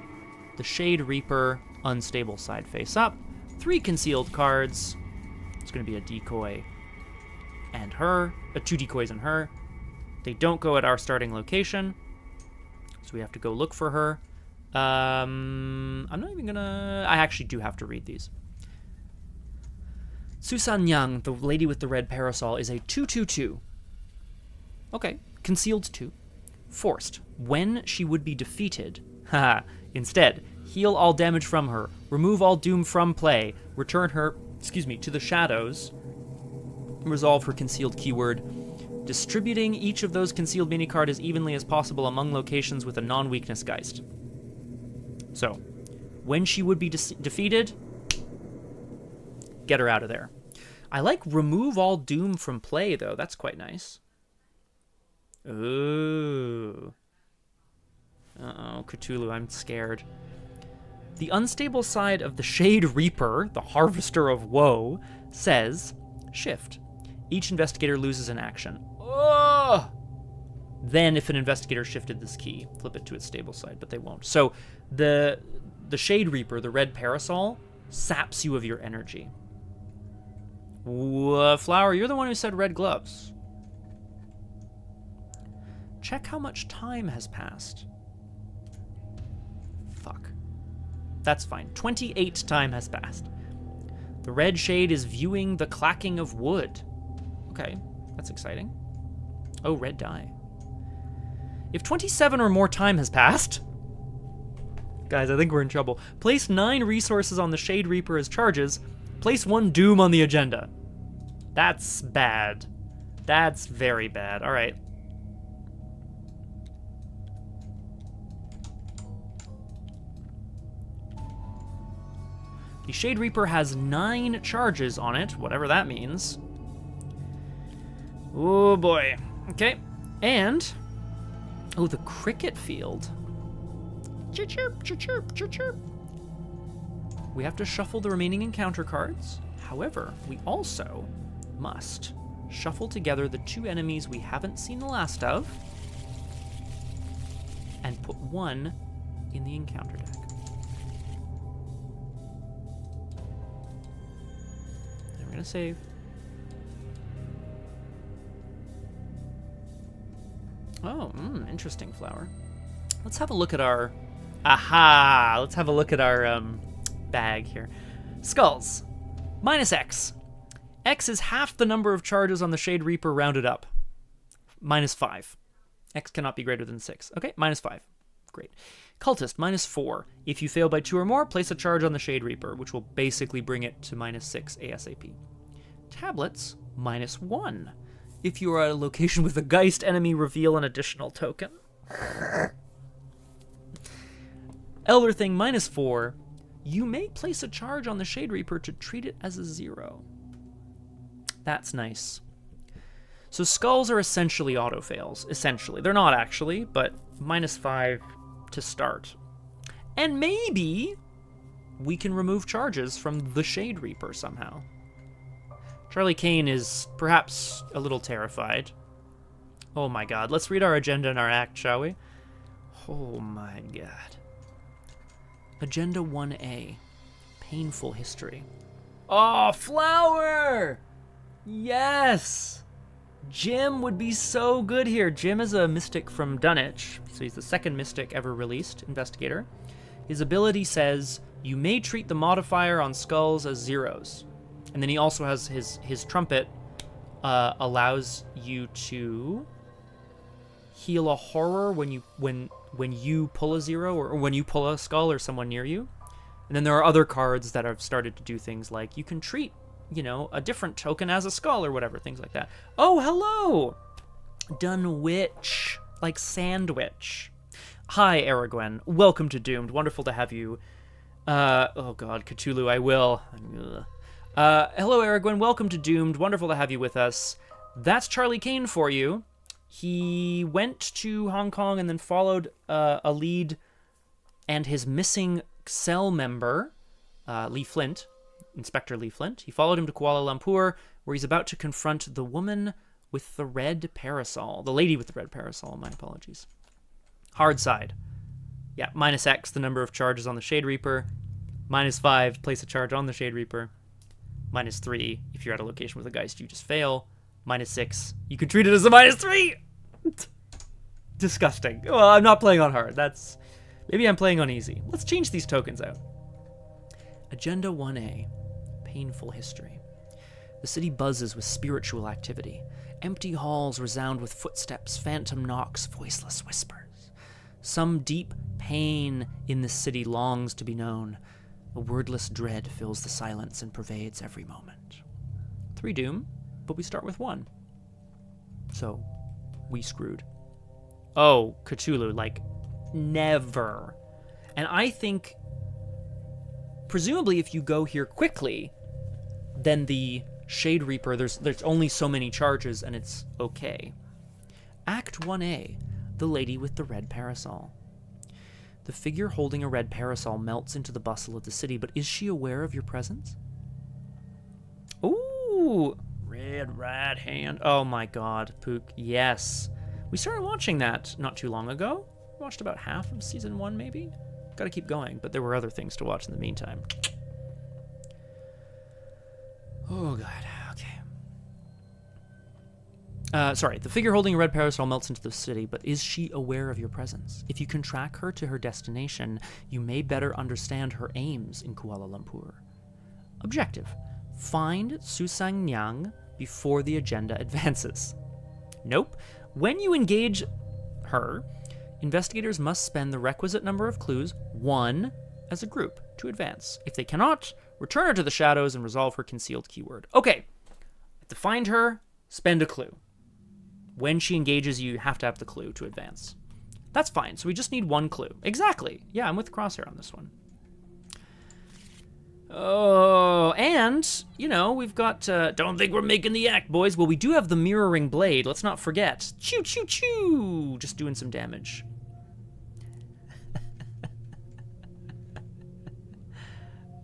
The Shade Reaper, unstable side face up. 3 concealed cards. It's going to be a decoy and her. 2 decoys and her. They don't go at our starting location. So we have to go look for her. I'm not even gonna... I actually do have to read these. Susanyang, the lady with the red parasol, is a 2/2/2. Okay, concealed 2. Forced. When she would be defeated. Haha. Instead, heal all damage from her. Remove all doom from play. Return her, to the shadows. Resolve her concealed keyword. Distributing each of those concealed mini-card as evenly as possible among locations with a non-weakness Geist. So, when she would be defeated, get her out of there. I like remove all doom from play, though. That's quite nice. Ooh. Uh-oh, Cthulhu, I'm scared. The unstable side of the Shade Reaper, the Harvester of Woe, says, shift. Each investigator loses an action. Oh! Then, if an investigator shifted this key, flip it to its stable side, but they won't. So, the Shade Reaper, the red parasol, saps you of your energy. Flower, you're the one who said red gloves. Check how much time has passed. Fuck. That's fine. 28 time has passed. The red shade is viewing the clacking of wood. Okay, that's exciting. Oh, red die. If 27 or more time has passed... Guys, I think we're in trouble. Place 9 resources on the Shade Reaper as charges. Place 1 doom on the agenda. That's bad. That's very bad. All right. The Shade Reaper has 9 charges on it, whatever that means. Oh boy. Okay. And... oh, the cricket field. Chirp, chirp, chirp, chirp, chirp. We have to shuffle the remaining encounter cards. However, we also must shuffle together the 2 enemies we haven't seen the last of and put 1 in the encounter deck. And we're going to save. Oh, interesting flower. Let's have a look at our... aha! Let's have a look at our bag here. Skulls. Minus X. X is half the number of charges on the Shade Reaper rounded up. Minus 5. X cannot be greater than 6. Okay, minus 5. Great. Cultist, minus 4. If you fail by 2 or more, place a charge on the Shade Reaper, which will basically bring it to minus 6 ASAP. Tablets, minus 1. If you are at a location with a Geist enemy, reveal an additional token. Elder Thing, minus 4. You may place a charge on the Shade Reaper to treat it as a 0. That's nice. So skulls are essentially auto-fails. Essentially. They're not actually, but minus 5 to start. And maybe we can remove charges from the Shade Reaper somehow. Charlie Kane is perhaps a little terrified. Oh my god. Let's read our agenda and our act, shall we? Oh my god. Agenda 1A. Painful history. Oh, flower! Yes! Jim would be so good here. Jim is a mystic from Dunwich, so he's the second mystic ever released, investigator. His ability says, you may treat the modifier on skulls as zeros. And then he also has his trumpet allows you to heal a horror when you pull a zero or when you pull a skull or someone near you. And then there are other cards that have started to do things like you can treat, you know, a different token as a skull or whatever, things like that. Oh, hello! Dunwich, like sandwich. Hi, Aragwen. Welcome to Doomed. Wonderful to have you. Oh god, Cthulhu, I will. Hello, Aragwen. Welcome to Doomed. Wonderful to have you with us. That's Charlie Kane for you. He went to Hong Kong and then followed a lead and his missing cell member, Li Flint, Inspector Li Flint. He followed him to Kuala Lumpur, where he's about to confront the woman with the red parasol. The lady with the red parasol, my apologies. Hard side. Yeah, -X, the number of charges on the Shade Reaper. -5, place a charge on the Shade Reaper. -3, if you're at a location with a Geist, you just fail. -6, you can treat it as a -3! Disgusting. Well, I'm not playing on hard. Maybe I'm playing on easy. Let's change these tokens out. Agenda 1A. Painful history. The city buzzes with spiritual activity. Empty halls resound with footsteps, phantom knocks, voiceless whispers. Some deep pain in this city longs to be known. A wordless dread fills the silence and pervades every moment. 3 doom, but we start with 1. So, we screwed. Oh, Cthulhu, like, never. And I think, presumably if you go here quickly, then the Shade Reaper, there's only so many charges and it's okay. Act 1A, the lady with the red parasol. The figure holding a red parasol melts into the bustle of the city, but is she aware of your presence? Ooh, red right hand. Oh my god, Pook, yes. We started watching that not too long ago. We watched about half of season 1, maybe? Gotta keep going, but there were other things to watch in the meantime. Oh god, okay. Sorry, the figure holding a red parasol melts into the city, but is she aware of your presence? If you can track her to her destination, you may better understand her aims in Kuala Lumpur. Objective: find Susang Nyang before the agenda advances. Nope. When you engage her, investigators must spend the requisite number of clues, 1, as a group, to advance. If they cannot, return her to the shadows and resolve her concealed keyword. Okay. To find her, spend a clue. When she engages you, you have to have the clue to advance. That's fine. So we just need 1 clue. Exactly. Yeah, I'm with Crosshair on this one. Oh, and, you know, we've got, don't think we're making the act, boys. Well, we do have the mirroring blade. Let's not forget. Choo, choo, choo. Just doing some damage.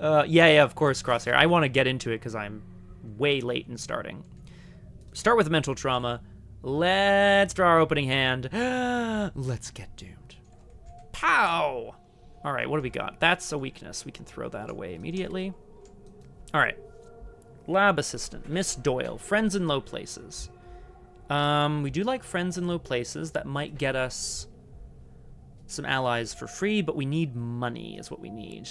Yeah, of course, Crosshair. I want to get into it because I'm way late in starting. Start with mental trauma. Let's draw our opening hand. Let's get doomed. Pow! All right, what do we got? That's a weakness. We can throw that away immediately. All right. Lab assistant, Miss Doyle. Friends in low places. We do like friends in low places. That might get us some allies for free, but we need money is what we need.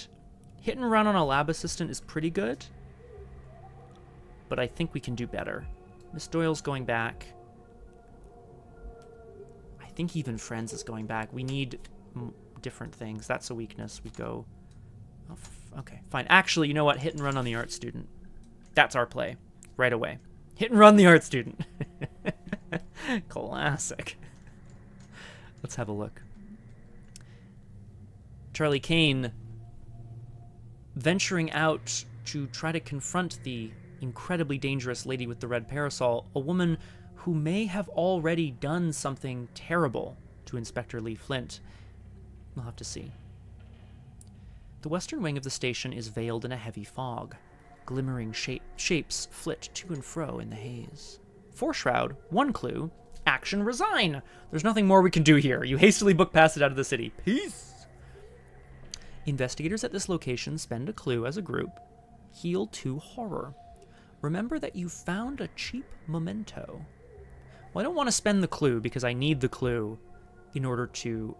Hit and run on a lab assistant is pretty good, but I think we can do better. Miss Doyle's going back. I think even Friends is going back. We need different things. That's a weakness. We go... Oh, okay, fine. Actually, you know what? Hit and run on the art student. That's our play. Right away. Hit and run the art student. Classic. Let's have a look. Charlie Kane venturing out to try to confront the incredibly dangerous lady with the red parasol, a woman who may have already done something terrible to Inspector Li Flint. We'll have to see. The western wing of the station is veiled in a heavy fog. Glimmering shapes flit to and fro in the haze. Foreshroud, 1 clue, action resign. There's nothing more we can do here. You hastily book pass it out of the city. Peace. Investigators at this location spend a clue as a group. Heal 2 horror. Remember that you found a cheap memento. Well, I don't want to spend the clue because I need the clue in order to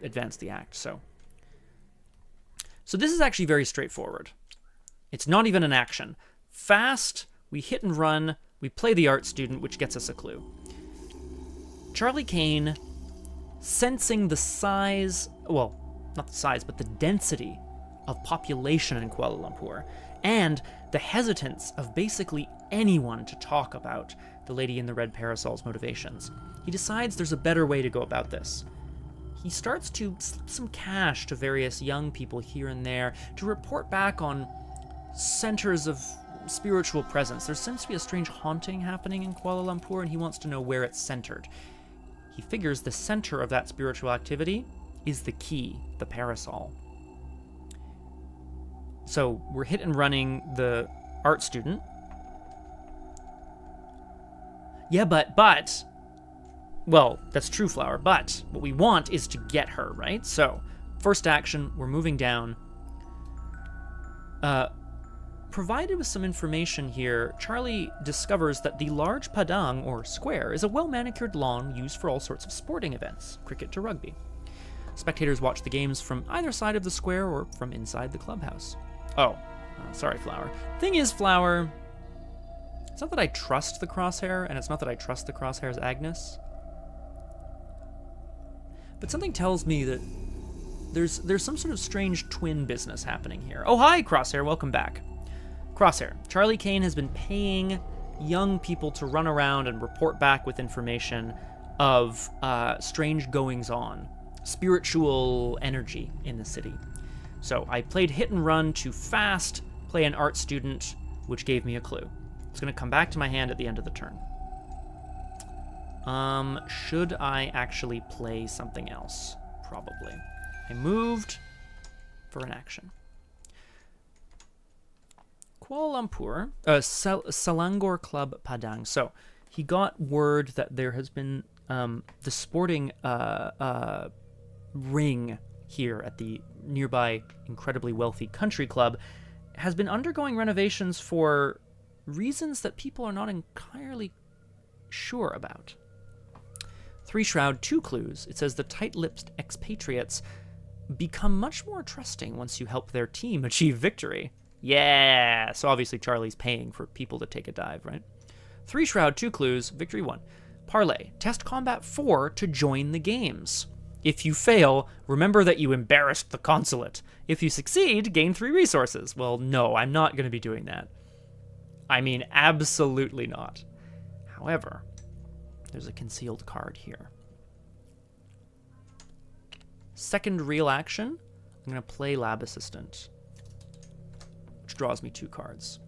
advance the act. So this is actually very straightforward. It's not even an action. Fast, we hit and run, we play the art student, which gets us a clue. Charlie Kane, sensing the size, well, not the size, but the density of population in Kuala Lumpur, and the hesitance of basically anyone to talk about the lady in the red parasol's motivations, he decides there's a better way to go about this. He starts to slip some cash to various young people here and there to report back on centers of spiritual presence. There seems to be a strange haunting happening in Kuala Lumpur, and he wants to know where it's centered. He figures the center of that spiritual activity is the key, the parasol. So we're hit and running the art student. Yeah, but, well, that's true, Flower, but what we want is to get her, right? So, first action, we're moving down. Provided with some information here, Charlie discovers that the large padang, or square, is a well-manicured lawn used for all sorts of sporting events, cricket to rugby. Spectators watch the games from either side of the square or from inside the clubhouse. Oh, sorry, Flower. Thing is, Flower, it's not that I trust the crosshair, and it's not that I trust the crosshair's Agnes. But something tells me that there's some sort of strange twin business happening here. Oh, hi, Crosshair, welcome back. Crosshair, Charlie Kane has been paying young people to run around and report back with information of strange goings-on, spiritual energy in the city. So I played hit and run to fast play an art student, which gave me a clue. It's going to come back to my hand at the end of the turn. Should I actually play something else? Probably. I moved for an action. Kuala Lumpur, Selangor Club Padang. So he got word that there has been the sporting ring here at the nearby incredibly wealthy country club has been undergoing renovations for reasons that people are not entirely sure about. 3 shroud, 2 clues. It says the tight-lipped expatriates become much more trusting once you help their team achieve victory. Yeah! So obviously Charlie's paying for people to take a dive, right? 3 shroud, 2 clues, victory 1. Parlay, test combat 4 to join the games. If you fail, remember that you embarrassed the consulate. If you succeed, gain 3 resources. Well, no, I'm not going to be doing that. I mean, absolutely not. However, there's a concealed card here. Second real action, I'm going to play Lab Assistant, which draws me 2 cards.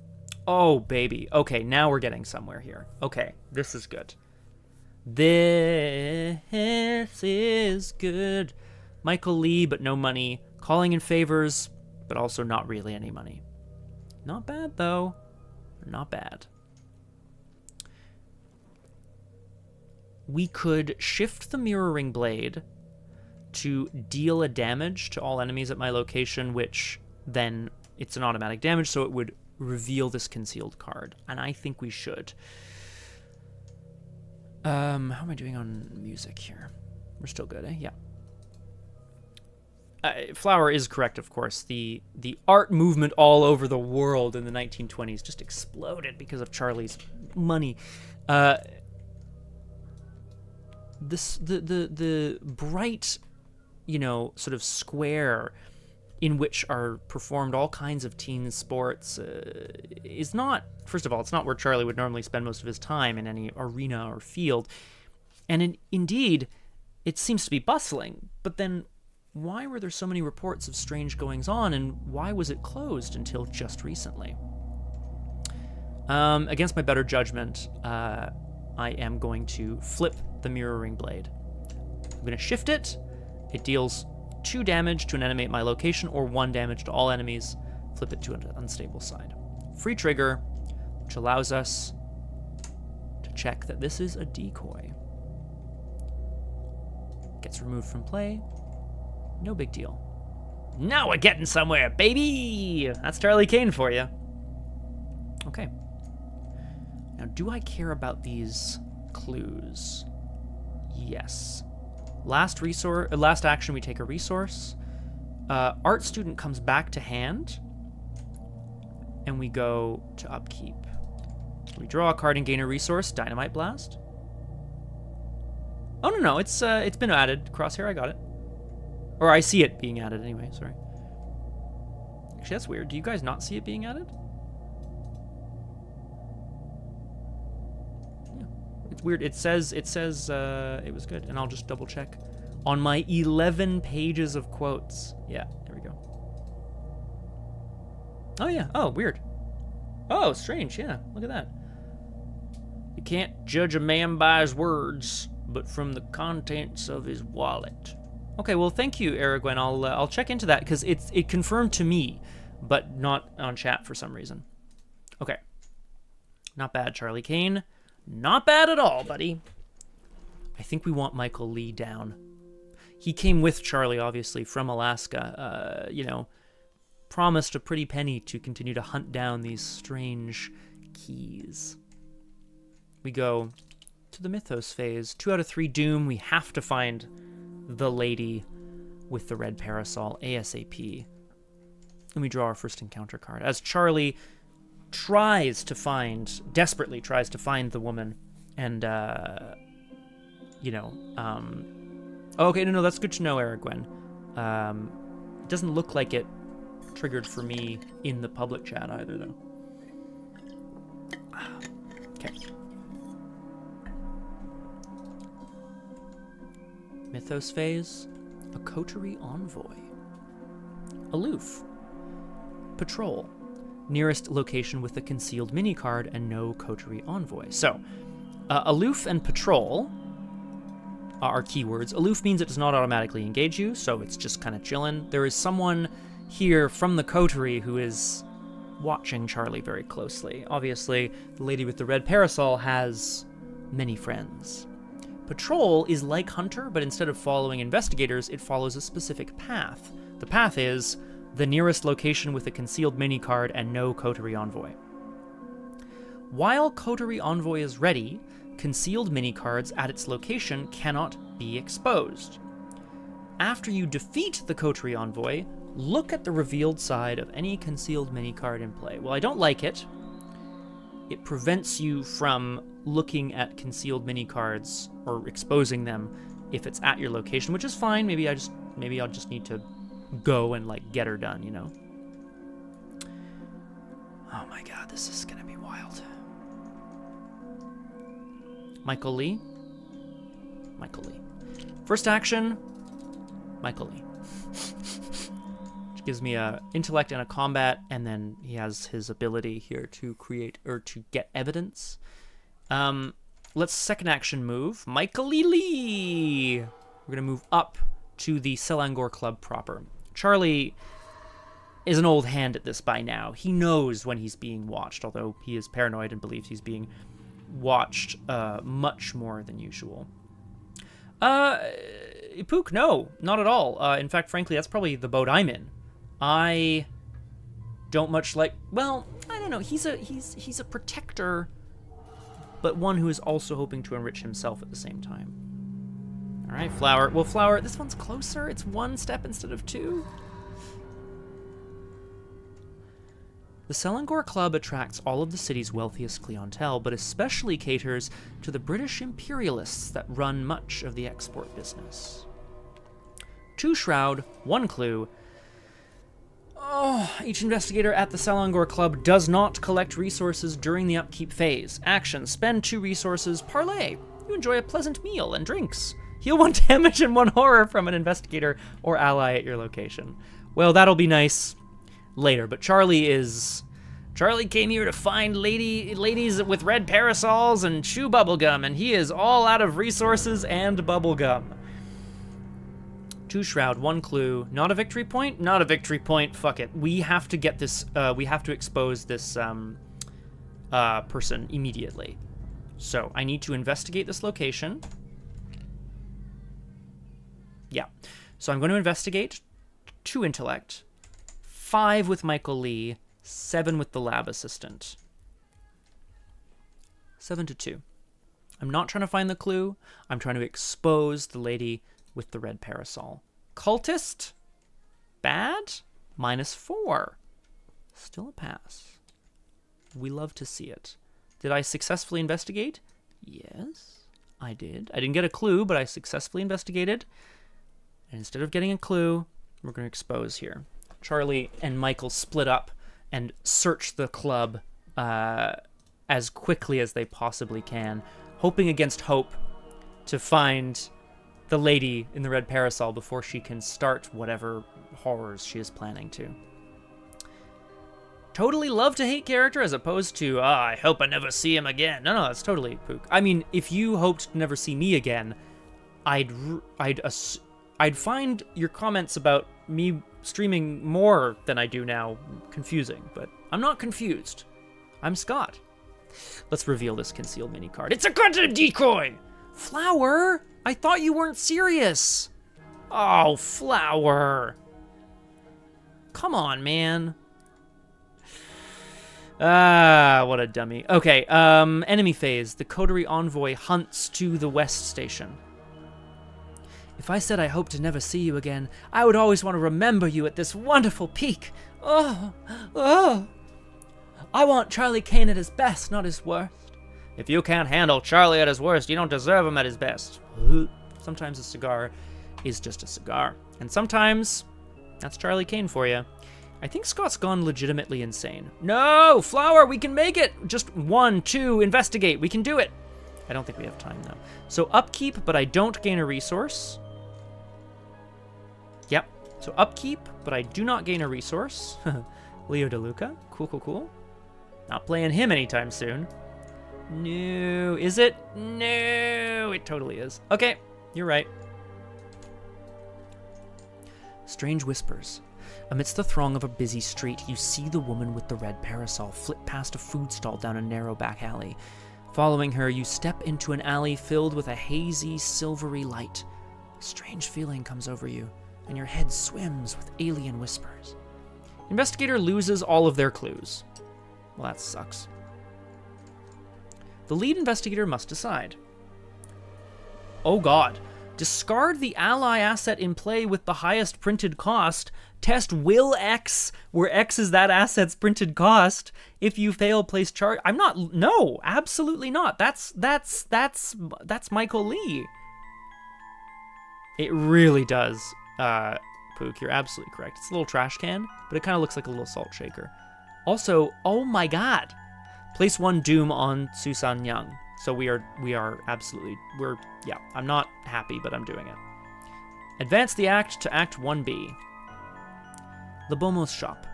Oh, baby. Okay, now we're getting somewhere here. Okay, this is good. This is good. Michael Lee, but no money. Calling in favors, but also not really any money. Not bad, though. Not bad. We could shift the mirroring blade to deal a damage to all enemies at my location, which then it's an automatic damage, so it would reveal this concealed card. And I think we should. How am I doing on music here? We're still good, eh? Yeah. Flower is correct, of course. The art movement all over the world in the 1920s just exploded because of Charlie's money. The bright, you know, sort of square in which are performed all kinds of teen sports is not, first of all, it's not where Charlie would normally spend most of his time in any arena or field. And indeed, it seems to be bustling. But then why were there so many reports of strange goings-on, and why was it closed until just recently? Against my better judgment, I am going to flip the mirroring blade. I'm going to shift it. It deals 2 damage to an enemy at my location, or 1 damage to all enemies. Flip it to an unstable side. Free trigger, which allows us to check that this is a decoy. Gets removed from play. No big deal. Now we're getting somewhere, baby! That's Charlie Kane for you. Okay. Now, do I care about these clues? Yes. Last action, we take a resource. Art student comes back to hand, and we go to upkeep. We draw a card and gain a resource. Dynamite blast. Oh no, it's been added. Crosshair, I got it. Or I see it being added anyway. Sorry. Actually, that's weird. Do you guys not see it being added? Yeah, it's weird. It says it was good, and I'll just double check on my 11 pages of quotes. Yeah, there we go. Oh yeah. Oh, weird. Oh, strange. Yeah, look at that. You can't judge a man by his words, but from the contents of his wallet. Okay, well, thank you, Aragwen. I'll check into that because it confirmed to me, but not on chat for some reason. Okay, not bad, Charlie Kane. Not bad at all, buddy. I think we want Michael Lee down. He came with Charlie, obviously, from Alaska. You know, promised a pretty penny to continue to hunt down these strange keys. We go to the mythos phase. 2 out of 3 doom. We have to find the lady with the red parasol ASAP. And we draw our first encounter card. As Charlie desperately tries to find the woman. And, you know, okay, no, that's good to know, Aragwen. It doesn't look like it triggered for me in the public chat either, though. Okay. Mythos phase, a coterie envoy. Aloof. Patrol. Nearest location with a concealed mini card and no coterie envoy. So, aloof and patrol are keywords. Aloof means it does not automatically engage you, so it's just kind of chilling. There is someone here from the coterie who is watching Charlie very closely. Obviously, the lady with the red parasol has many friends. Patrol is like Hunter, but instead of following investigators, it follows a specific path. The path is the nearest location with a concealed mini card and no coterie envoy. While coterie envoy is ready, concealed mini cards at its location cannot be exposed. After you defeat the coterie envoy, look at the revealed side of any concealed mini card in play. Well, I don't like it. It prevents you from looking at concealed mini cards or exposing them if it's at your location, which is fine. Maybe I'll just need to go and like get her done, you know. Oh my god, this is gonna be wild. Michael Lee. Michael Lee. First action, Michael Lee. Which gives me a intellect and a combat, and then he has his ability here to create or to get evidence. Let's second action move. Michael Lee. We're gonna move up to the Selangor Club proper. Charlie is an old hand at this by now. He knows when he's being watched, although he is paranoid and believes he's being watched much more than usual. Pook, no, not at all. In fact, frankly, that's probably the boat I'm in. I don't much like, well, I don't know. He's a protector, but one who is also hoping to enrich himself at the same time. All right, Flower. Well, Flower, this one's closer. It's 1 step instead of 2. The Selangor Club attracts all of the city's wealthiest clientele, but especially caters to the British imperialists that run much of the export business. 2 shroud, 1 clue. Oh, each investigator at the Selangor Club does not collect resources during the upkeep phase. Action, spend 2 resources, parlay. You enjoy a pleasant meal and drinks. Heal 1 damage and 1 horror from an investigator or ally at your location. Well, that'll be nice later, but Charlie came here to find ladies with red parasols and chew bubblegum, and he is all out of resources and bubblegum. 2 shroud, 1 clue. Not a victory point? Not a victory point. Fuck it. We have to get this, we have to expose this person immediately. So I need to investigate this location. Yeah. So I'm going to investigate. 2 intellect. 5 with Michael Lee. 7 with the lab assistant. 7-2. I'm not trying to find the clue. I'm trying to expose the lady with the red parasol. Cultist? Bad? -4. Still a pass. We love to see it. Did I successfully investigate? Yes, I did. I didn't get a clue, but I successfully investigated. And instead of getting a clue, we're going to expose here. Charlie and Michael split up and search the club as quickly as they possibly can, hoping against hope to find the lady in the red parasol before she can start whatever horrors she is planning to. Totally love to hate character as opposed to, I hope I never see him again. No, that's totally Pook. I mean, if you hoped to never see me again, I'd find your comments about me streaming more than I do now confusing, but I'm not confused. I'm Scott. Let's reveal this concealed mini card. It's a goddamn decoy! Flower? I thought you weren't serious. Oh, Flower. Come on, man. Ah, what a dummy. Okay, enemy phase. The coterie envoy hunts to the west station. If I said I hope to never see you again, I would always want to remember you at this wonderful peak. Oh. I want Charlie Kane at his best, not his worst. If you can't handle Charlie at his worst, you don't deserve him at his best. Sometimes a cigar is just a cigar. And sometimes that's Charlie Kane for you. I think Scott's gone legitimately insane. No, Flower, we can make it. Just 1, 2, investigate. We can do it. I don't think we have time, though. So upkeep, but I don't gain a resource. Yep. So upkeep, but I do not gain a resource. Leo DeLuca. Cool. Not playing him anytime soon. No. Is it? No. It totally is. Okay. You're right. Strange whispers. Amidst the throng of a busy street, you see the woman with the red parasol flit past a food stall down a narrow back alley. Following her, you step into an alley filled with a hazy, silvery light. A strange feeling comes over you, and your head swims with alien whispers. Investigator loses all of their clues. Well, that sucks. The lead investigator must decide. Oh god. Discard the ally asset in play with the highest printed cost. Test will X, where X is that asset's printed cost. If you fail, place charge. I'm not. No, absolutely not. That's Michael Lee. It really does. Pook, you're absolutely correct. It's a little trash can, but it kind of looks like a little salt shaker. Also, oh my god. Place 1 doom on Susan Young. So we are absolutely, yeah, I'm not happy, but I'm doing it. Advance the act to Act 1B. Labomo's shop.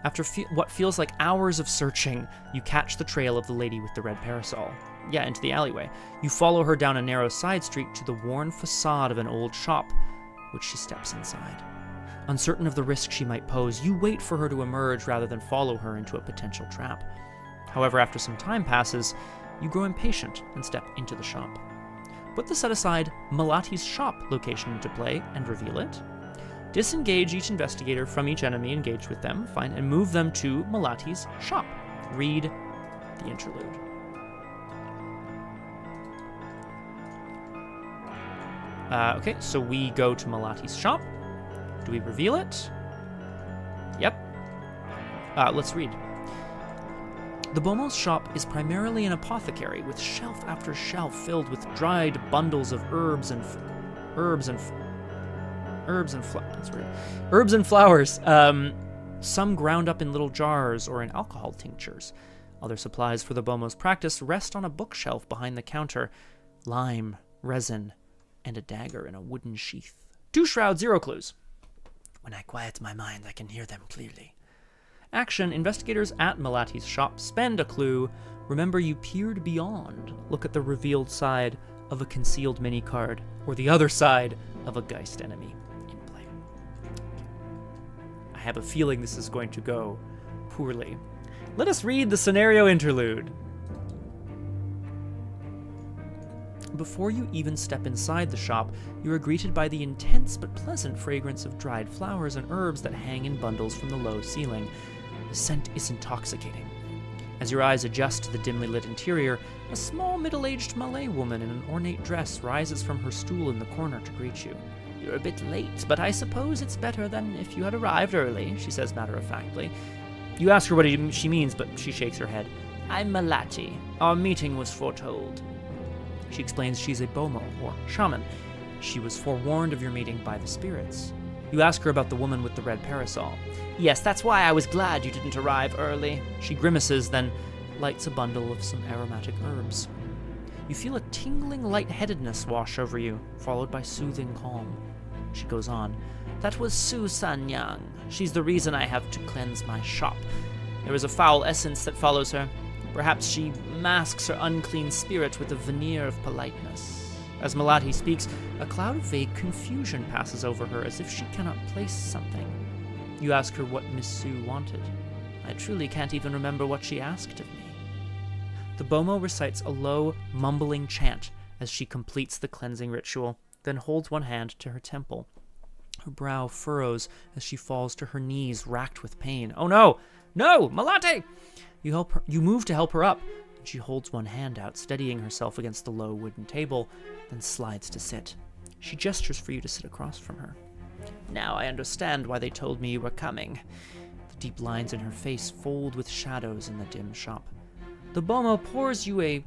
After what feels like hours of searching, you catch the trail of the lady with the red parasol. Yeah, into the alleyway. You follow her down a narrow side street to the worn facade of an old shop, which she steps inside. Uncertain of the risk she might pose, you wait for her to emerge rather than follow her into a potential trap. However, after some time passes, you grow impatient and step into the shop. Put the set-aside Malati's shop location into play and reveal it. Disengage each investigator from each enemy engaged with them, and move them to Malati's shop. Read the interlude. Okay, so we go to Malati's shop. Do we reveal it? Yep. Let's read. The Bomo's shop is primarily an apothecary with shelf after shelf filled with dried bundles of herbs and flowers. Some ground up in little jars or in alcohol tinctures. Other supplies for the Bomo's practice rest on a bookshelf behind the counter. Lime, resin, and a dagger in a wooden sheath. 2 shrouds, 0 clues. When I quiet my mind, I can hear them clearly. Action. Investigators at Malati's shop spend a clue. Remember, you peered beyond. Look at the revealed side of a concealed mini card, or the other side of a Geist enemy in play. I have a feeling this is going to go poorly. Let us read the scenario interlude. Before you even step inside the shop, you are greeted by the intense but pleasant fragrance of dried flowers and herbs that hang in bundles from the low ceiling. The scent is intoxicating. As your eyes adjust to the dimly lit interior, a small middle-aged Malay woman in an ornate dress rises from her stool in the corner to greet you. "You're a bit late, but I suppose it's better than if you had arrived early," she says matter-of-factly. You ask her what she means, but she shakes her head. "I'm Malati. Our meeting was foretold." She explains she's a bomo, or shaman. She was forewarned of your meeting by the spirits. You ask her about the woman with the red parasol. "Yes, that's why I was glad you didn't arrive early." She grimaces, then lights a bundle of some aromatic herbs. You feel a tingling lightheadedness wash over you, followed by soothing calm. She goes on. "That was Su San Yang. She's the reason I have to cleanse my shop. There is a foul essence that follows her. Perhaps she masks her unclean spirit with a veneer of politeness." As Malati speaks, a cloud of vague confusion passes over her, as if she cannot place something. You ask her what Miss Su wanted. "I truly can't even remember what she asked of me." The bomo recites a low, mumbling chant as she completes the cleansing ritual, then holds one hand to her temple. Her brow furrows as she falls to her knees, racked with pain. "Oh no! No! Malati!" You move to help her up, and she holds one hand out, steadying herself against the low wooden table, then slides to sit. She gestures for you to sit across from her. "Now I understand why they told me you were coming." The deep lines in her face fold with shadows in the dim shop. The bomo pours you a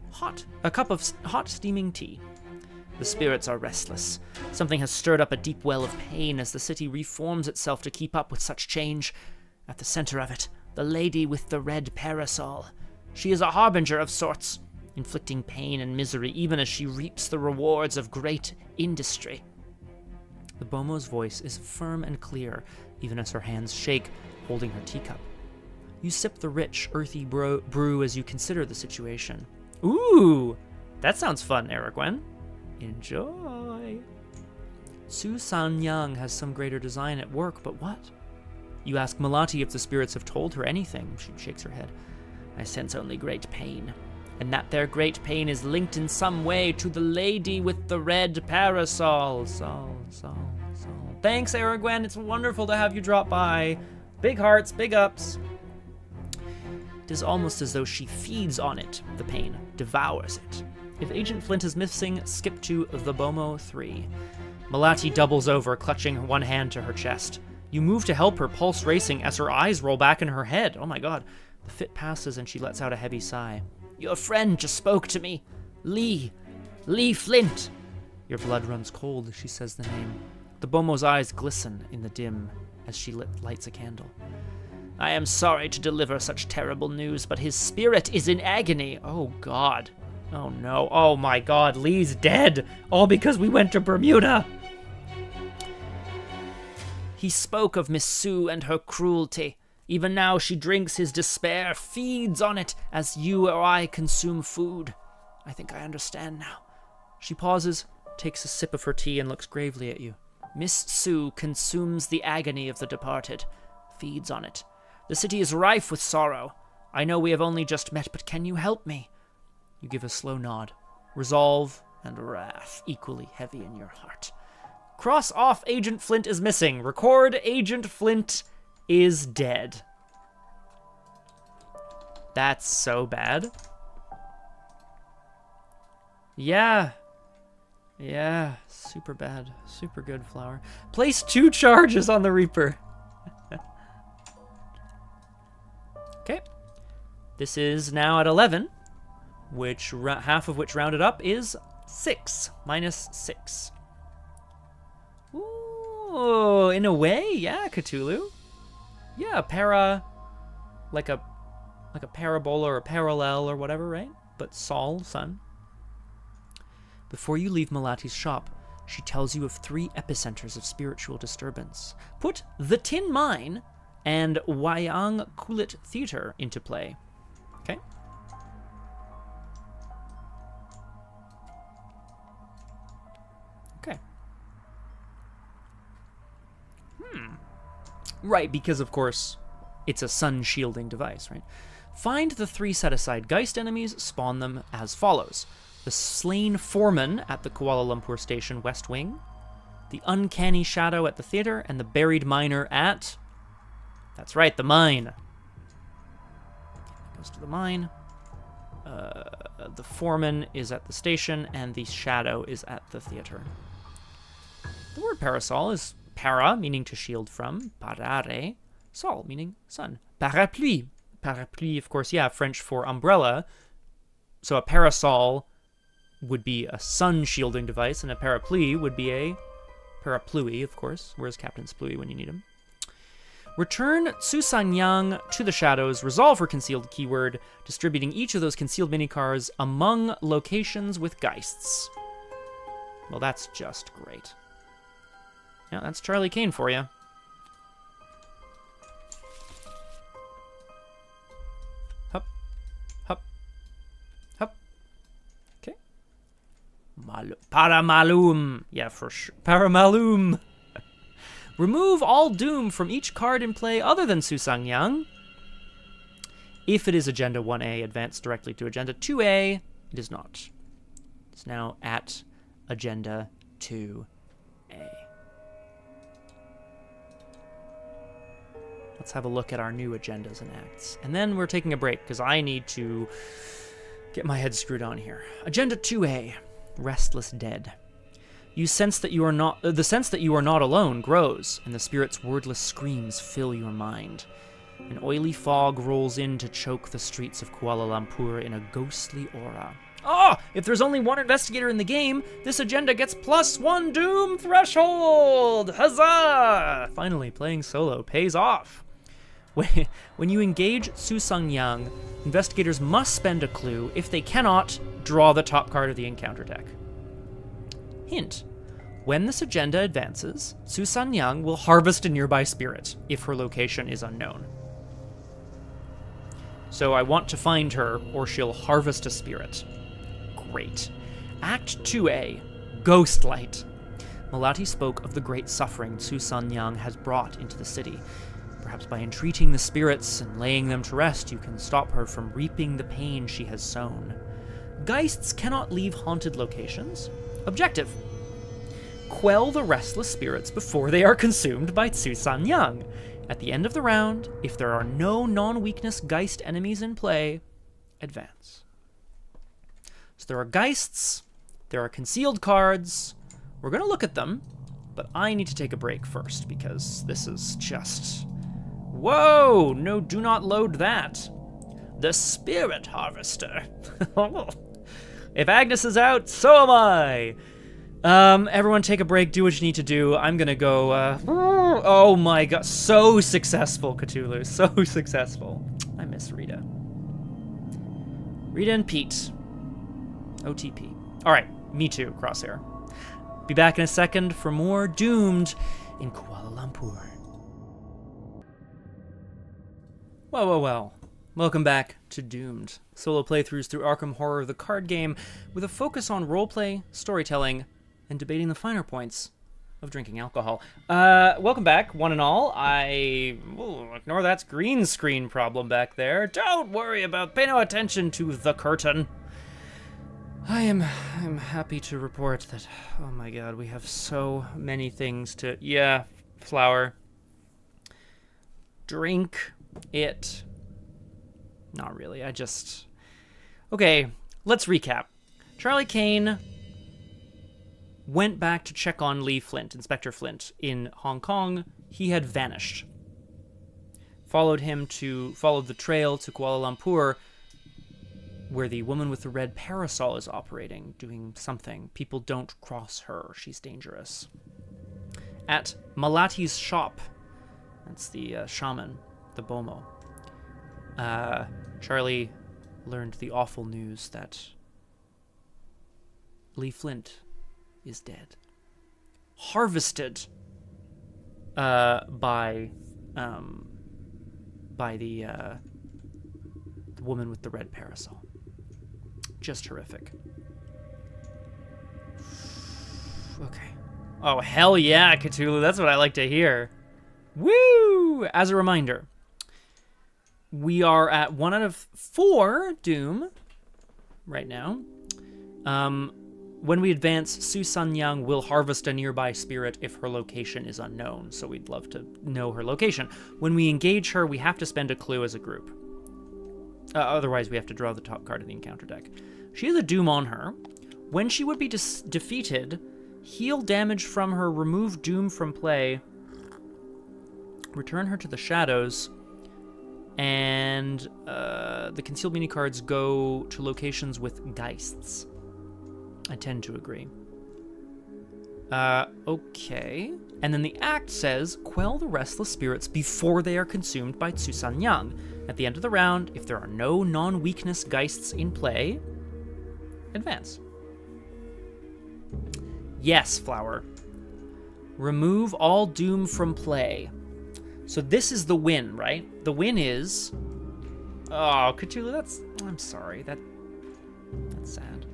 cup of hot steaming tea. "The spirits are restless. Something has stirred up a deep well of pain as the city reforms itself to keep up with such change. At the center of it, the lady with the red parasol. She is a harbinger of sorts, inflicting pain and misery even as she reaps the rewards of great industry." The bomo's voice is firm and clear, even as her hands shake, holding her teacup. You sip the rich, earthy brew as you consider the situation. "Ooh, that sounds fun, Aragwen. Enjoy." Su San Yang has some greater design at work, but what? You ask Malati if the spirits have told her anything. She shakes her head. "I sense only great pain, and that their great pain is linked in some way to the lady with the red parasol." Sol. Thanks, Aragwen. It's wonderful to have you drop by. Big hearts, big ups. It is almost as though she feeds on it, the pain, devours it. If Agent Flint is missing, skip to the Bomo 3. Malati doubles over, clutching one hand to her chest. You move to help her, pulse racing, as her eyes roll back in her head. Oh my god. The fit passes and she lets out a heavy sigh. "Your friend just spoke to me. Li Flint." Your blood runs cold as she says the name. The Bomo's eyes glisten in the dim as she lights a candle. "I am sorry to deliver such terrible news, but his spirit is in agony." Oh god. Oh no. Oh my god. Lee's dead. All because we went to Bermuda. "He spoke of Miss Sue and her cruelty. Even now she drinks his despair, feeds on it as you or I consume food. I think I understand now." She pauses, takes a sip of her tea, and looks gravely at you. "Miss Sue consumes the agony of the departed, feeds on it. The city is rife with sorrow. I know we have only just met, but can you help me?" You give a slow nod. Resolve and wrath equally heavy in your heart. Cross off Agent Flint is missing. Record Agent Flint is dead. That's so bad. Yeah, super bad. Super good, Flower. Place 2 charges on the Reaper. Okay. This is now at 11, which half of which rounded up is 6, minus 6. Ooh, in a way, yeah, Cthulhu. Yeah, like a parabola or a parallel or whatever, right? But Sol, sun. Before you leave Malati's shop, she tells you of 3 epicenters of spiritual disturbance. Put the Tin Mine and Wayang Kulit Theater into play. Okay? Okay. Right, because of course, it's a sun-shielding device, right? Find the 3 set-aside Geist enemies, spawn them as follows. The slain foreman at the Kuala Lumpur Station West Wing, the uncanny shadow at the theater, and the buried miner at... That's right, the mine. goes to the mine. The foreman is at the station, and the shadow is at the theater. The word parasol is para, meaning to shield from, parare, sol, meaning sun. Parapluie. Parapluie, of course, yeah, French for umbrella. So a parasol would be a sun shielding device, and a parapluie would be a parapluie, of course. Where's Captain's Pluie when you need him? Return Susanyang to the shadows, resolve her concealed keyword, distributing each of those concealed mini-cars among locations with geists. Well, that's just great. Yeah, that's Charlie Kane for you. Hup, hup, hup. Okay. Paramalum. Yeah, for sure. Paramalum. Remove all doom from each card in play other than Susanyang. If it is Agenda 1A, advance directly to Agenda 2A. It is not. It's now at Agenda 2A. Let's have a look at our new agendas and acts. And then we're taking a break, because I need to get my head screwed on here. Agenda 2A, Restless Dead. You sense that you are not, the sense that you are not alone grows, and the spirit's wordless screams fill your mind. An oily fog rolls in to choke the streets of Kuala Lumpur in a ghostly aura. Oh, if there's only one investigator in the game, this agenda gets +1 doom threshold! Huzzah! Finally, playing solo pays off. When you engage Susanyang, investigators must spend a clue. If they cannot, draw the top card of the encounter deck. Hint. When this agenda advances, Susanyang will harvest a nearby spirit, if her location is unknown. So I want to find her, or she'll harvest a spirit. Great. Act 2A, Ghostlight. Malati spoke of the great suffering Susanyang has brought into the city. Perhaps by entreating the spirits and laying them to rest, you can stop her from reaping the pain she has sown. Geists cannot leave haunted locations. Objective. Quell the restless spirits before they are consumed by Susanyang. At the end of the round, if there are no non-weakness Geist enemies in play, advance. So there are Geists, there are concealed cards. We're going to look at them, but I need to take a break first because this is just... Whoa! No, do not load that. The Spirit Harvester. If Agnes is out, so am I. Everyone take a break, do what you need to do. I'm gonna go, oh my god, so successful, Cthulhu, so successful. I miss Rita. Rita and Pete. OTP. Alright, me too, Crosshair. Be back in a second for more Doomed in Kuala Lumpur. Well. Welcome back to Doomed. Solo playthroughs through Arkham Horror, the card game, with a focus on roleplay, storytelling, and debating the finer points of drinking alcohol. Welcome back, one and all. Ignore that green screen problem back there. Don't worry about, pay no attention to the curtain. I'm happy to report that, oh my god, we have so many things to, yeah, flour. Drink it. Not really, okay, let's recap. Charlie Kane went back to check on Li Flint, Inspector Flint, in Hong Kong. He had vanished. Followed the trail to Kuala Lumpur, where the woman with the red parasol is operating, doing something. People don't cross her, she's dangerous. At Malati's shop, that's the shaman, the Bomo. Charlie learned the awful news that Li Flint is dead. Harvested by the woman with the red parasol. Just horrific. Okay. Oh, hell yeah, Cthulhu. That's what I like to hear. Woo! As a reminder, we are at 1 out of 4 Doom right now. When we advance, Susanyang will harvest a nearby spirit if her location is unknown, so we'd love to know her location. When we engage her, we have to spend a clue as a group. Otherwise, we have to draw the top card of the encounter deck. She has a Doom on her. When she would be defeated, heal damage from her, remove Doom from play, return her to the shadows, and the concealed mini cards go to locations with geists. I tend to agree. Okay. And then the act says, quell the restless spirits before they are consumed by Tsusan Yang. At the end of the round, if there are no non-weakness geists in play, advance. Yes, Flower. Remove all Doom from play. So this is the win, right? The win is... Oh, Cthulhu, that's... I'm sorry, that's sad.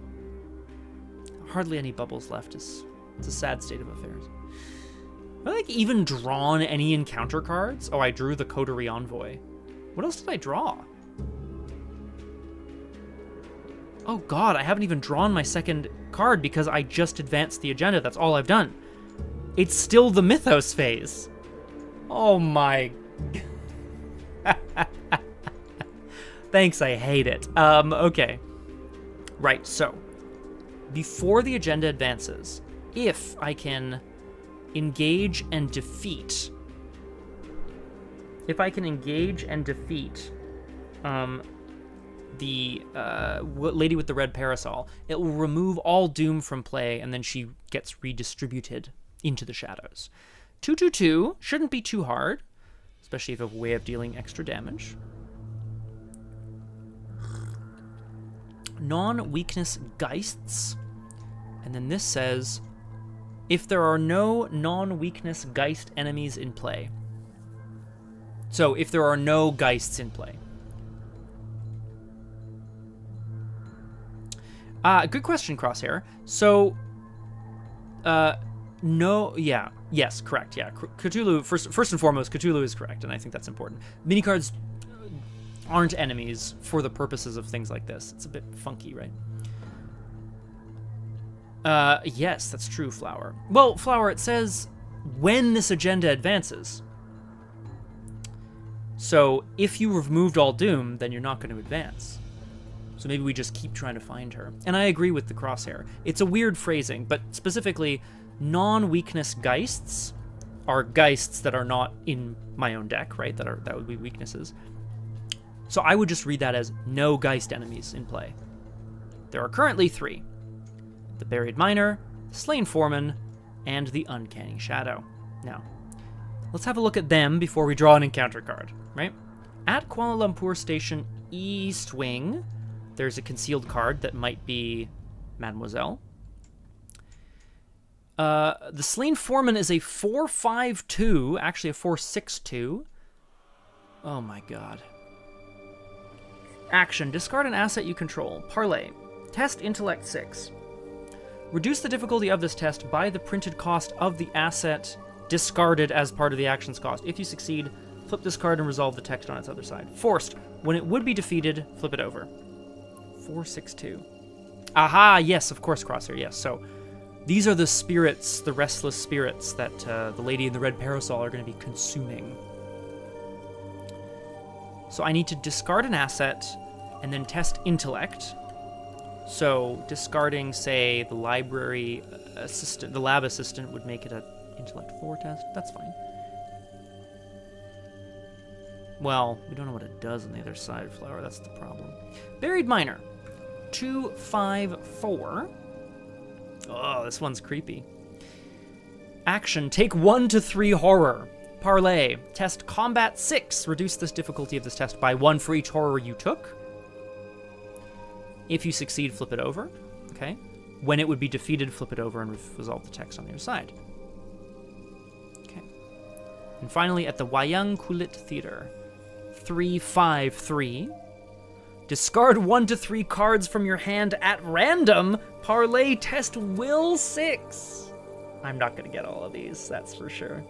Hardly any bubbles left. It's a sad state of affairs. Have I, like, even drawn any encounter cards? Oh, I drew the Coterie Envoy. What else did I draw? Oh god, I haven't even drawn my second card because I just advanced the agenda. That's all I've done. It's still the Mythos phase. Oh my... Thanks, I hate it. Okay. Right, so... Before the agenda advances, if I can engage and defeat... If I can engage and defeat the lady with the red parasol, it will remove all Doom from play, and then she gets redistributed into the shadows. 2/2/2 shouldn't be too hard, especially if you have a way of dealing extra damage. Non-weakness geists. And then this says, if there are no non-weakness geist enemies in play. So, if there are no geists in play. Good question, Crosshair. So, no, yeah, yes, correct, yeah. Cthulhu, first and foremost, Cthulhu is correct, and I think that's important. Minicards aren't enemies for the purposes of things like this. It's a bit funky, right? Yes, that's true, Flower. Well, Flower, it says when this agenda advances. So, if you removed all Doom, then you're not going to advance. So maybe we just keep trying to find her. And I agree with the Crosshair. It's a weird phrasing, but specifically, non-weakness geists are geists that are not in my own deck, right? That would be weaknesses. So I would just read that as no geist enemies in play. There are currently 3. The Buried Miner, the Slain Foreman, and the Uncanny Shadow. Now, let's have a look at them before we draw an encounter card, right? At Kuala Lumpur Station East Wing, there's a concealed card that might be Mademoiselle. The Slain Foreman is a 4/5/2, actually a 4/6/2. Oh my god. Action, discard an asset you control. Parlay, test Intellect 6. Reduce the difficulty of this test by the printed cost of the asset discarded as part of the action's cost. If you succeed, flip this card and resolve the text on its other side. Forced, when it would be defeated, flip it over. 4/6/2. Aha, yes, of course, Crosshair, yes. So, these are the spirits, the restless spirits that the lady in the red parasol are going to be consuming. So I need to discard an asset and then test intellect. So discarding, say, the library assistant, the lab assistant would make it an intellect 4 test. That's fine. Well, we don't know what it does on the other side, Flower. That's the problem. Buried Miner. 2/5/4. Oh, this one's creepy. Action, take 1 to 3 horror. Parlay, test combat 6. Reduce this difficulty of this test by 1 for each horror you took. If you succeed, flip it over. Okay. When it would be defeated, flip it over and resolve the text on the other side. Okay. And finally, at the Wayang Kulit Theater, 3/5/3. Discard 1 to 3 cards from your hand at random. Parlay, test will 6. I'm not going to get all of these, that's for sure.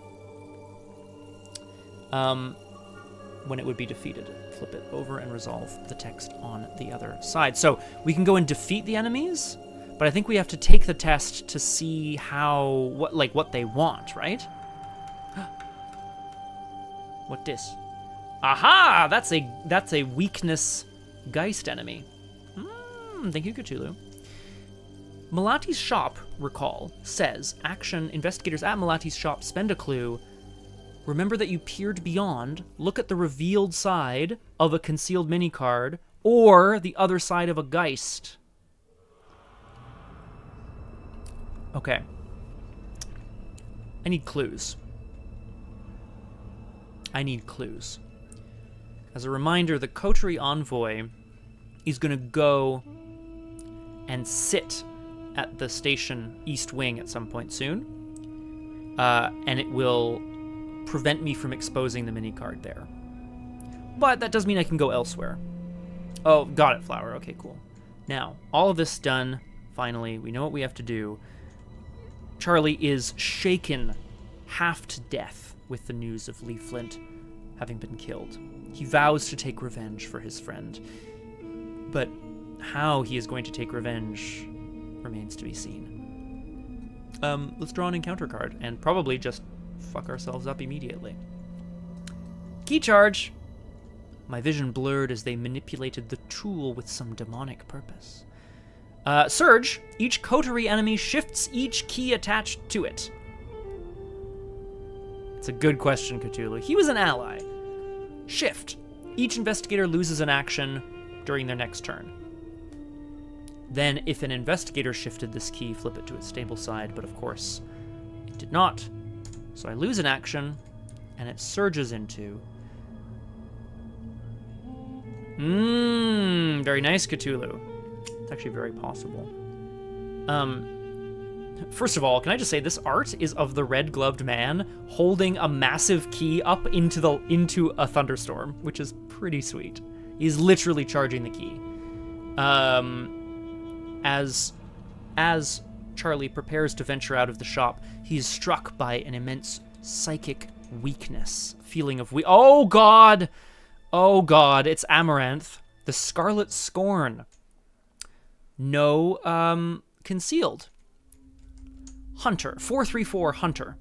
When it would be defeated, flip it over and resolve the text on the other side. So we can go and defeat the enemies, but I think we have to take the test to see what they want, right? What this? Aha! That's a weakness Geist enemy. Thank you, Cthulhu. Malati's shop, recall, says, action, investigators at Malati's shop spend a clue. Remember that you peered beyond, look at the revealed side of a concealed mini-card, or the other side of a Geist. Okay. I need clues. I need clues. As a reminder, the Coterie Envoy is going to go and sit at the station East Wing at some point soon. And it will prevent me from exposing the mini-card there. But that does mean I can go elsewhere. Oh, got it, Flower. Okay, cool. Now, all of this done, finally, we know what we have to do. Charlie is shaken half to death with the news of Li Flint having been killed. He vows to take revenge for his friend. But how he is going to take revenge remains to be seen. Let's draw an encounter card and probably just fuck ourselves up immediately. Key charge. My vision blurred as they manipulated the tool with some demonic purpose. Surge. Each coterie enemy shifts each key attached to it. It's a good question, Cthulhu. He was an ally. Shift. Each investigator loses an action during their next turn. Then, if an investigator shifted this key, flip it to its stable side, but of course, it did not. So I lose an action, and it surges into... very nice, Cthulhu. It's actually very possible. First of all, can I just say this art is of the red-gloved man holding a massive key up into a thunderstorm, which is pretty sweet. He's literally charging the key. As Charlie prepares to venture out of the shop, he's struck by an immense psychic weakness, feeling of oh god, it's Amaranth, the Scarlet Scorn. No, concealed. Hunter, 4/3/4 Hunter,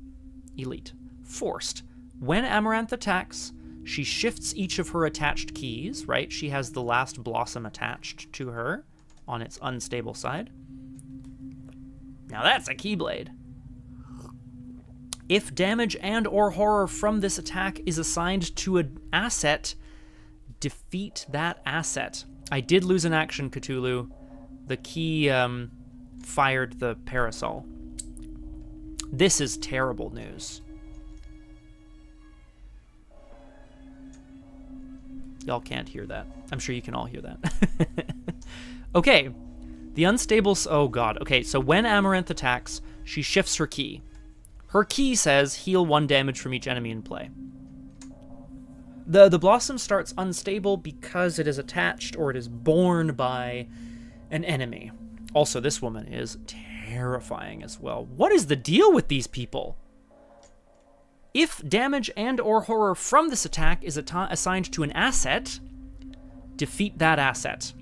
elite, forced. When Amaranth attacks, she shifts each of her attached keys, right? She has the last blossom attached to her on its unstable side. Now that's a Keyblade. If damage and or horror from this attack is assigned to an asset, defeat that asset. I did lose an action, Cthulhu. The key fired the Parasol. This is terrible news. Y'all can't hear that. I'm sure you can all hear that. Okay. The unstable... Oh, God. Okay, so when Amaranth attacks, she shifts her key. Her key says, heal 1 damage from each enemy in play. The blossom starts unstable because it is attached or it is borne by an enemy. Also, this woman is terrifying as well. What is the deal with these people? If damage and or horror from this attack is assigned to an asset, defeat that asset.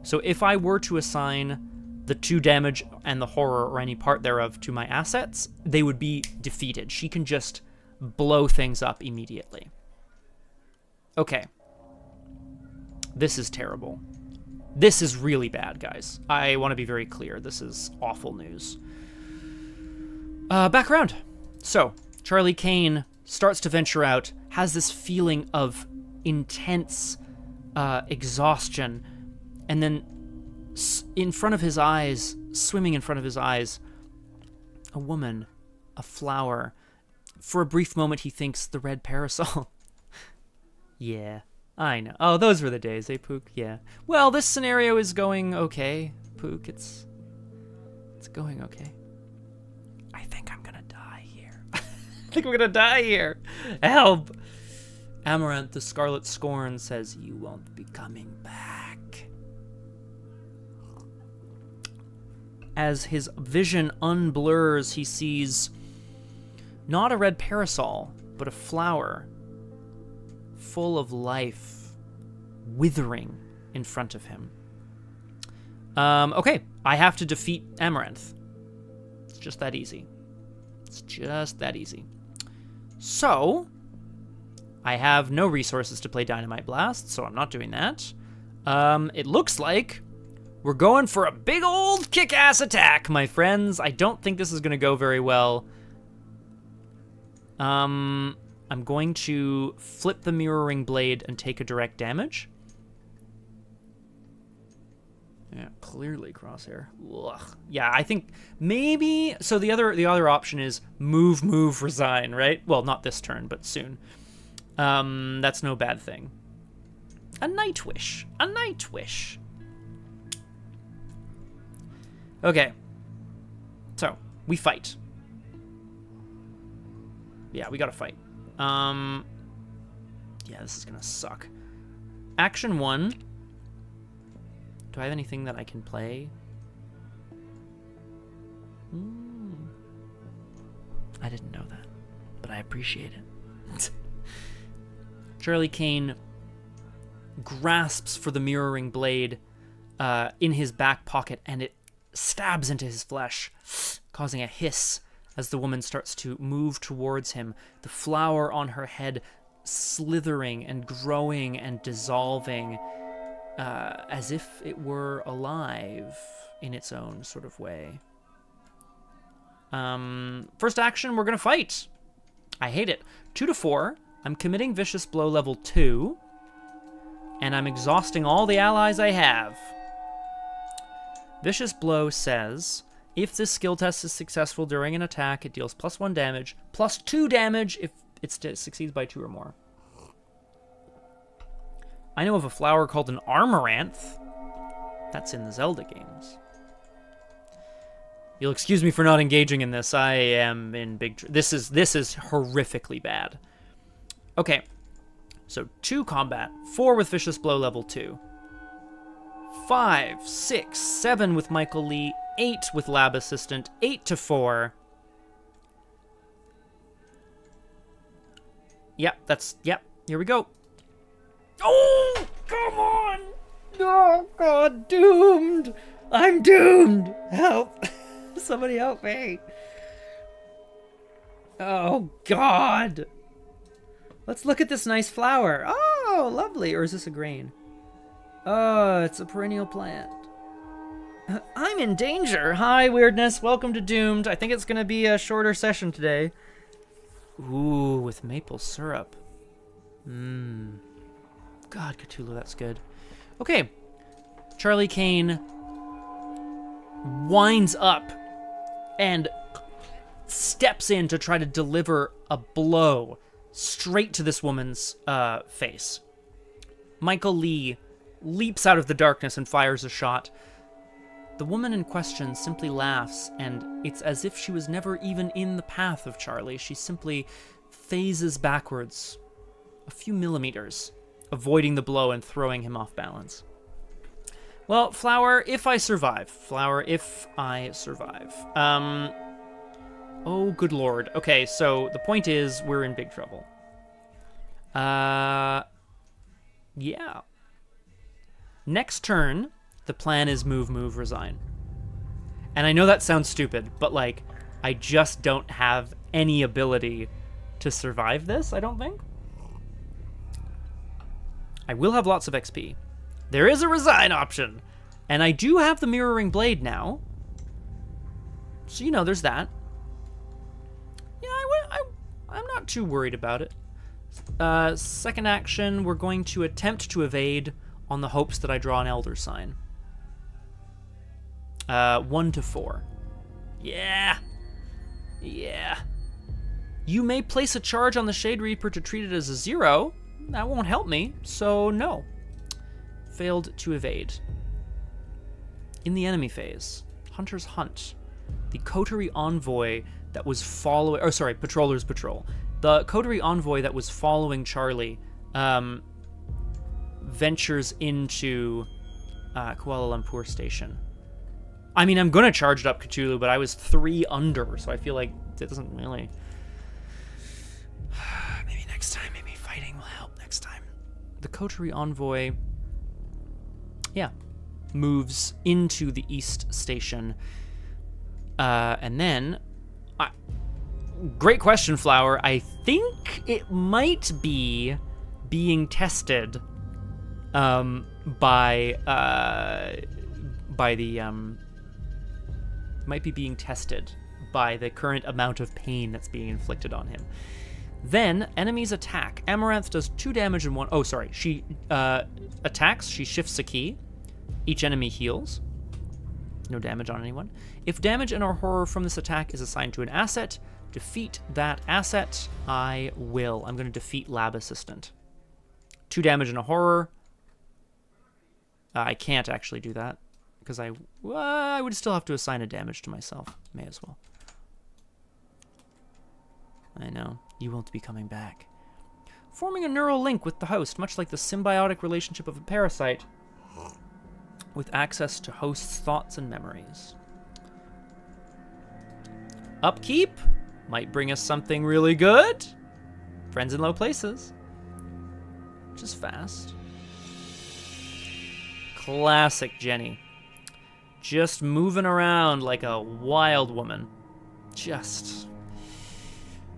So if I were to assign the 2 damage and the horror or any part thereof to my assets, they would be defeated. She can just blow things up immediately. Okay. This is terrible. This is really bad, guys. I want to be very clear. This is awful news. Background. So, Charlie Kane starts to venture out, has this feeling of intense exhaustion, and then in front of his eyes, swimming in front of his eyes, a woman, a flower. For a brief moment, he thinks the Red Parasol. Yeah, I know. Oh, those were the days, eh, Pook? Yeah. Well, this scenario is going okay, Pook. It's going okay. I think I'm gonna die here. I think I'm gonna die here. Help! Amaranth, the Scarlet Scorn, says, you won't be coming back. As his vision unblurs, he sees not a red parasol, but a flower full of life withering in front of him. Okay, I have to defeat Amaranth. It's just that easy. It's just that easy. So, I have no resources to play Dynamite Blast, so I'm not doing that. It looks like we're going for a big old kick-ass attack, my friends. I don't think this is going to go very well. I'm going to flip the Mirroring Blade and take a direct damage. Yeah, clearly crosshair. Ugh. Yeah, I think maybe... So the other option is move, resign, right? Well, not this turn, but soon. That's no bad thing. A Night Wish. A Night Wish. Okay. So, we fight. Yeah, we gotta fight. Yeah, this is gonna suck. Action 1. Do I have anything that I can play? I didn't know that, but I appreciate it. Charlie Kane grasps for the Mirroring Blade in his back pocket, and it stabs into his flesh, causing a hiss as the woman starts to move towards him, the flower on her head slithering and growing and dissolving, as if it were alive in its own sort of way. First action, we're gonna fight. I hate it. 2 to 4. I'm committing Vicious Blow level 2, and I'm exhausting all the allies I have. Vicious Blow says, if this skill test is successful during an attack, it deals +1 damage, +2 damage if it succeeds by 2 or more. I know of a flower called an Amaranth. That's in the Zelda games. You'll excuse me for not engaging in this. I am in big... This is horrifically bad. Okay. So 2 combat. 4 with Vicious Blow level 2. 5, 6, 7 with Michael Lee. 8 with Lab Assistant. 8 to 4. Yep, that's... Yep, here we go. Oh, come on! Oh, God, doomed! I'm doomed! Help! Somebody help me! Oh, God! Let's look at this nice flower. Oh, lovely. Or is this a grain? Oh, it's a perennial plant. I'm in danger. Hi, Weirdness. Welcome to Doomed. I think it's going to be a shorter session today. Ooh, with maple syrup. God, Cthulhu, that's good. Okay. Charlie Kane winds up and steps in to try to deliver a blow straight to this woman's face. Michael Lee leaps out of the darkness and fires a shot. The woman in question simply laughs, and it's as if she was never even in the path of Charlie. She simply phases backwards a few millimeters, avoiding the blow and throwing him off balance. Well, Flower, if I survive. Flower, if I survive. Oh, good lord. Okay, so the point is, we're in big trouble. Yeah. Next turn, the plan is move, resign. And I know that sounds stupid, but, like, I just don't have any ability to survive this, I don't think. I will have lots of XP. There is a resign option. And I do have the Mirroring Blade now. So, you know, there's that. Yeah, I'm not too worried about it. Second action, we're going to attempt to evade on the hopes that I draw an Elder Sign. 1 to 4. Yeah. Yeah. You may place a charge on the Shade Reaper to treat it as a 0. That won't help me, so no. Failed to evade. In the enemy phase, Hunter's Hunt. The Coterie Envoy that was following... Oh, sorry, Patroller's Patrol. The Coterie Envoy that was following Charlie ventures into Kuala Lumpur Station. I mean, I'm going to charge it up Cthulhu, but I was 3 under, so I feel like it doesn't really... Maybe next time, maybe fighting will help next time. The Coterie Envoy, yeah, moves into the East Station. And then... Great question, Flower. I think it might be being tested by the current amount of pain that's being inflicted on him. Then enemies attack. Amaranth does 2 damage in one. Oh, sorry. She attacks. She shifts a key. Each enemy heals. No damage on anyone. If damage and or horror from this attack is assigned to an asset, defeat that asset. I will. I'm going to defeat Lab Assistant. 2 damage and a horror. I can't actually do that because I would still have to assign a damage to myself. May as well. I know. You won't be coming back. Forming a neural link with the host, much like the symbiotic relationship of a parasite, with access to host's thoughts and memories. Upkeep might bring us something really good. Friends in low places. Which is fast. Classic Jenny. Just moving around like a wild woman. Just...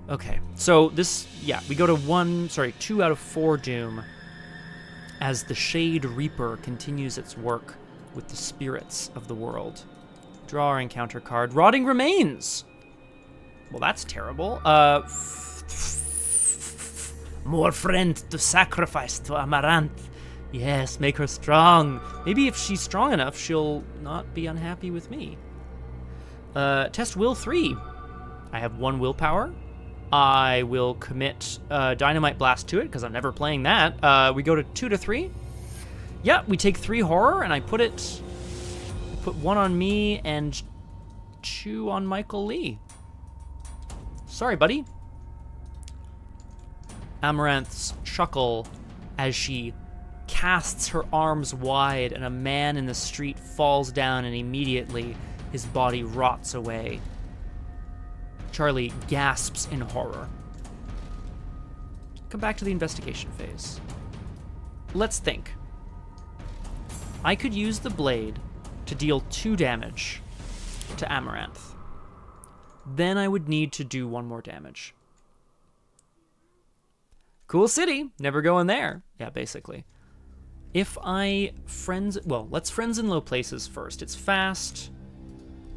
Okay, so this, yeah, we go to 2 out of 4 Doom as the Shade Reaper continues its work with the spirits of the world. Draw our encounter card. Rotting Remains! Well, that's terrible. More friends to sacrifice to Amaranth. Yes, make her strong. Maybe if she's strong enough, she'll not be unhappy with me. Test Will 3. I have 1 willpower. I will commit Dynamite Blast to it, because I'm never playing that. We go to 2 to 3. Yeah, we take 3 horror, and I put 1 on me and 2 on Michael Lee. Sorry, buddy. Amaranth's chuckle as she casts her arms wide, and a man in the street falls down, and immediately his body rots away. Charlie gasps in horror. Come back to the investigation phase. Let's think. I could use the blade to deal 2 damage to Amaranth. Then I would need to do 1 more damage. Cool city. Never going there. Yeah, basically. If I let's friends in low places first. It's fast.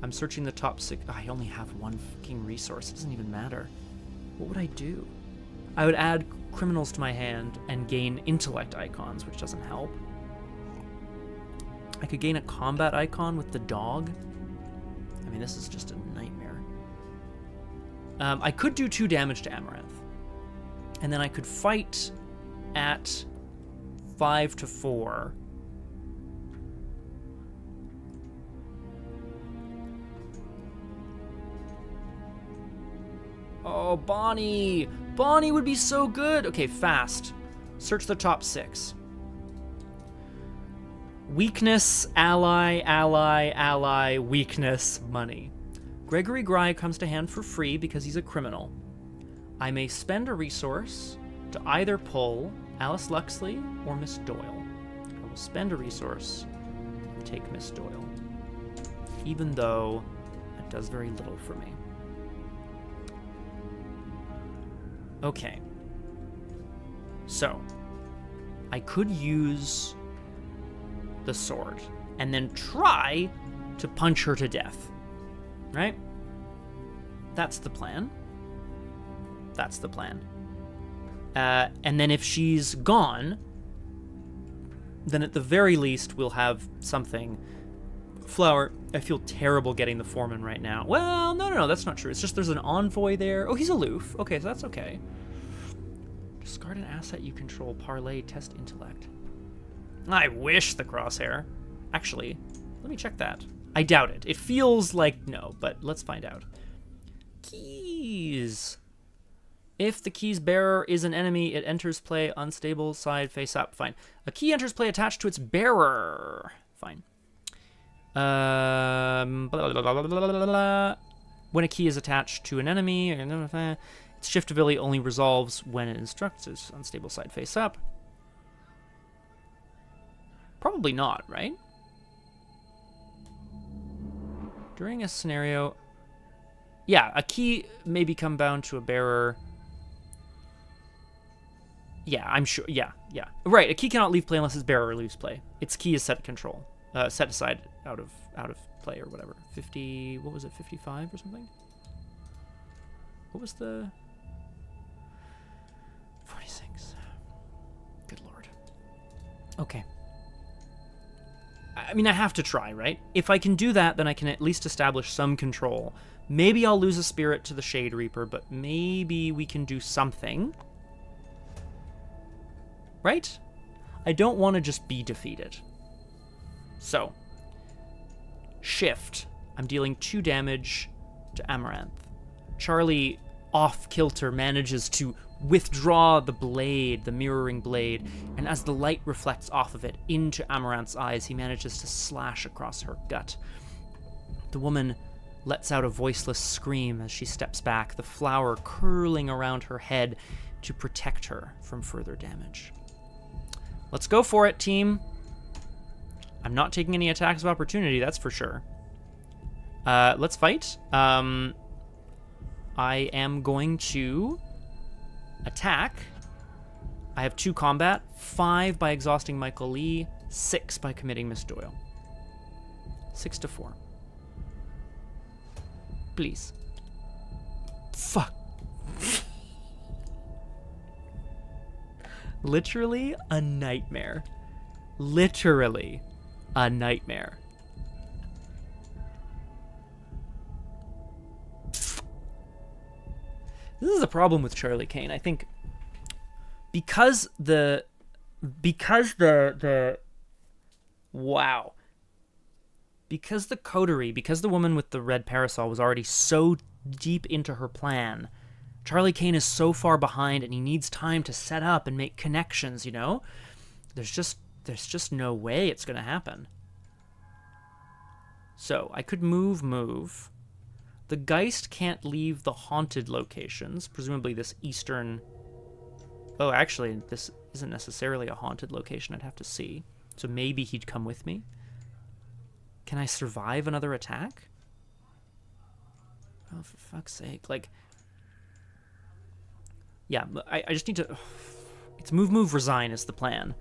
I'm searching the top 6. I only have 1 fucking resource. It doesn't even matter. What would I do? I would add criminals to my hand and gain intellect icons, which doesn't help. I could gain a combat icon with the dog. I mean, this is just a nightmare. I could do 2 damage to Amaranth. And then I could fight at 5 to 4. Oh, Bonnie! Bonnie would be so good! Okay, fast. Search the top 6. Weakness, ally, ally, ally, weakness, money. Gregory Gry comes to hand for free because he's a criminal. I may spend a resource to either pull Alice Luxley or Miss Doyle. I will spend a resource and take Miss Doyle, even though it does very little for me. Okay. So, I could use the sword and then try to punch her to death. Right? That's the plan. That's the plan. And then if she's gone, then at the very least we'll have something. Flower, I feel terrible getting the foreman right now. Well, no, that's not true. It's just there's an envoy there. Oh, he's aloof. Okay, so that's okay. Discard an asset you control. Parlay, test intellect. I wish the crosshair. Actually, let me check that. I doubt it. It feels like no, but let's find out. Keys. If the key's bearer is an enemy, it enters play unstable, side, face up. Fine. A key enters play attached to its bearer. Fine. When a key is attached to an enemy, its shiftability only resolves when it instructs its unstable side face up. Probably not, right? During a scenario, Yeah, a key may become bound to a bearer. Yeah, I'm sure. Yeah. Right, a key cannot leave play unless its bearer leaves play. Its key is set control. Set aside out of play or whatever. 50, what was it, 55 or something? What was the... 46. Good lord. Okay. I mean, I have to try, right? If I can do that, then I can at least establish some control. Maybe I'll lose a spirit to the Shade Reaper, but maybe we can do something. Right? I don't want to just be defeated. So, shift. I'm dealing 2 damage to Amaranth. Charlie, off-kilter, manages to withdraw the blade, the mirroring blade, and as the light reflects off of it into Amaranth's eyes, he manages to slash across her gut. The woman lets out a voiceless scream as she steps back, the flower curling around her head to protect her from further damage. Let's go for it, team. I'm not taking any attacks of opportunity, that's for sure. Let's fight. I am going to attack. I have 2 combat, 5 by exhausting Michael Lee, 6 by committing Miss Doyle. 6 to 4. Please. Fuck. Literally a nightmare. Literally a nightmare. This is a problem with Charlie Kane. I think because the coterie, because the woman with the red parasol was already so deep into her plan, Charlie Kane is so far behind and he needs time to set up and make connections, you know? There's just no way it's going to happen. So, I could move. The Geist can't leave the haunted locations, presumably this eastern... Oh, actually, this isn't necessarily a haunted location, I'd have to see. So maybe he'd come with me. Can I survive another attack? Oh, for fuck's sake. Like... Yeah, I just need to... It's move, resign is the plan.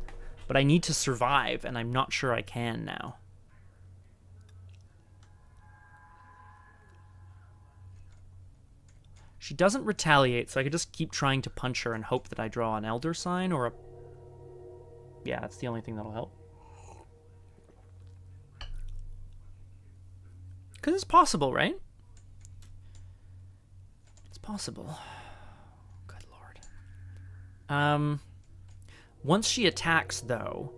But I need to survive, and I'm not sure I can now. She doesn't retaliate, so I could just keep trying to punch her and hope that I draw an Elder Sign or a... Yeah, that's the only thing that'll help. Because it's possible, right? It's possible. Good lord. Once she attacks, though,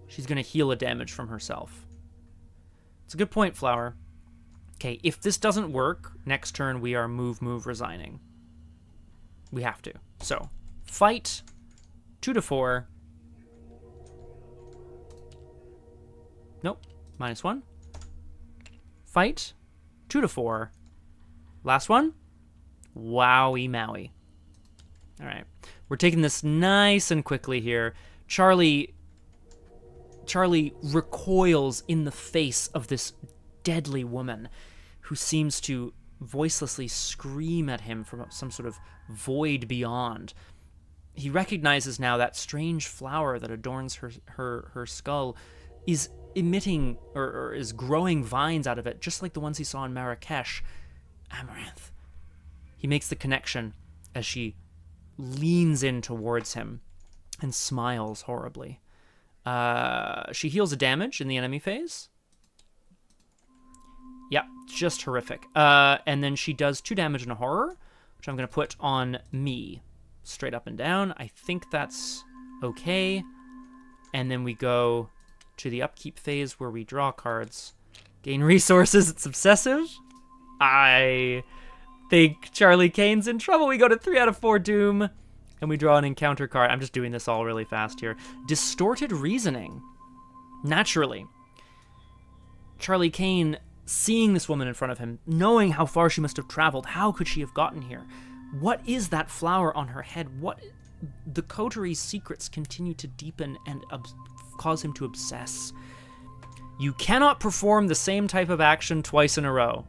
she's going to heal a damage from herself. It's a good point, Flower. Okay, if this doesn't work, next turn we are move, resigning. We have to. So, fight, 2 to 4. Nope, -1. Fight, 2 to 4. Last one, wowie mowie. All right, we're taking this nice and quickly here. Charlie recoils in the face of this deadly woman who seems to voicelessly scream at him from some sort of void beyond. He recognizes now that strange flower that adorns her skull is emitting or is growing vines out of it, just like the ones he saw in Marrakesh. Amaranth. He makes the connection as she leans in towards him and smiles horribly. She heals a damage in the enemy phase. Yeah, just horrific. And then she does 2 damage in a horror, which I'm going to put on me. Straight up and down. I think that's okay. And then we go to the upkeep phase where we draw cards. Gain resources. It's obsessive. I think Charlie Kane's in trouble. We go to 3 out of 4 Doom. And we draw an encounter card. I'm just doing this all really fast here. Distorted Reasoning. Naturally. Charlie Kane... seeing this woman in front of him, knowing how far she must have traveled, how could she have gotten here? What is that flower on her head? What? The coteries' secrets continue to deepen and cause him to obsess. You cannot perform the same type of action twice in a row.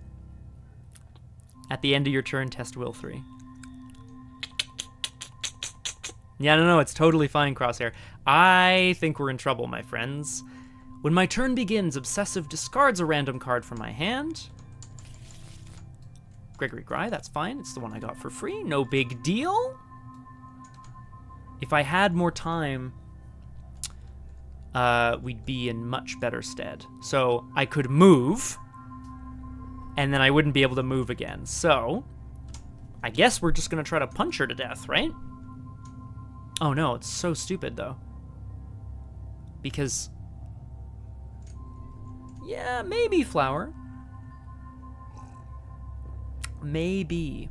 At the end of your turn, test will 3. Yeah, no, it's totally fine, Crosshair. I think we're in trouble, my friends. When my turn begins, Obsessive discards a random card from my hand. Gregory Gry, that's fine. It's the one I got for free. No big deal. If I had more time, we'd be in much better stead. So I could move, and then I wouldn't be able to move again. So I guess we're just going to try to punch her to death, right? Oh no, it's so stupid though. Because, yeah, maybe Flower. Maybe.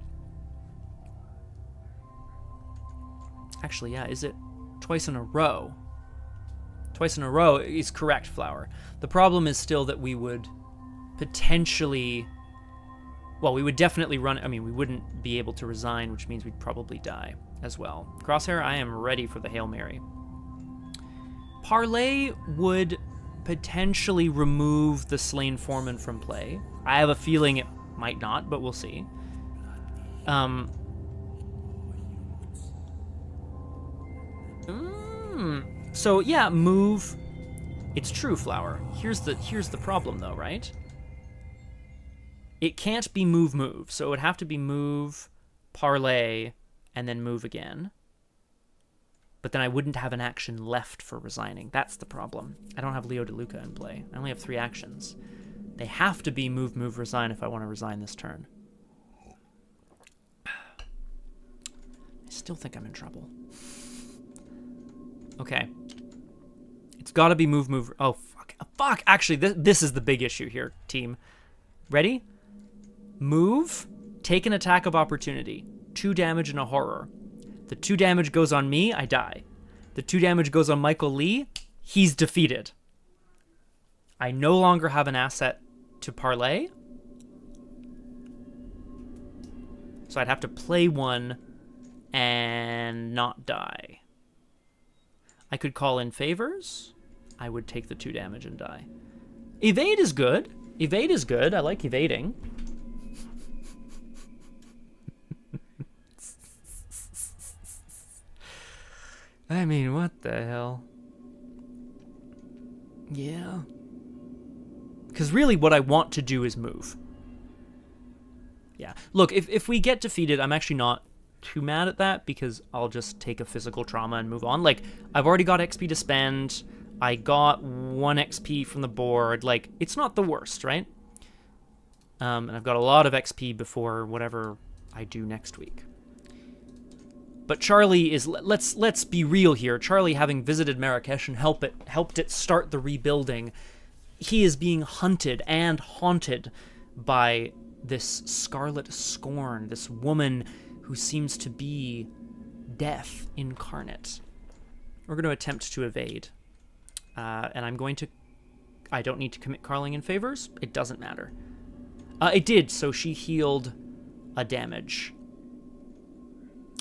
Actually, yeah, is it twice in a row? Twice in a row is correct, Flower. The problem is still that we would potentially... Well, we would definitely run... I mean, we wouldn't be able to resign, which means we'd probably die as well. Crosshair, I am ready for the Hail Mary. Parlay would potentially remove the Slain Foreman from play. I have a feeling it might not, but we'll see. So yeah, move. It's true, Flower. Here's the problem though, right? It can't be move, so it would have to be move, parlay, and then move again. But then I wouldn't have an action left for resigning. That's the problem. I don't have Leo DeLuca in play. I only have 3 actions. They have to be move, resign if I want to resign this turn. I still think I'm in trouble. Okay. It's got to be move. Oh, fuck. Fuck! Actually, this is the big issue here, team. Ready? Move, take an attack of opportunity. 2 damage and a horror. The 2 damage goes on me, I die. The 2 damage goes on Michael Lee, he's defeated. I no longer have an asset to parlay. So I'd have to play 1 and not die. I could call in favors. I would take the 2 damage and die. Evade is good. Evade is good. I like evading. I mean, what the hell? Yeah. Because really what I want to do is move. Yeah. Look, if we get defeated, I'm actually not too mad at that because I'll just take a physical trauma and move on. Like, I've already got XP to spend. I got 1 XP from the board. Like, it's not the worst, right? And I've got a lot of XP before whatever I do next week. But Charlie is, let's be real here. Charlie, having visited Marrakesh and helped it start the rebuilding, he is being hunted and haunted by this Scarlet Scorn, this woman who seems to be death incarnate. We're going to attempt to evade. And I don't need to commit Carling in favors. It doesn't matter. It did, so she healed a damage.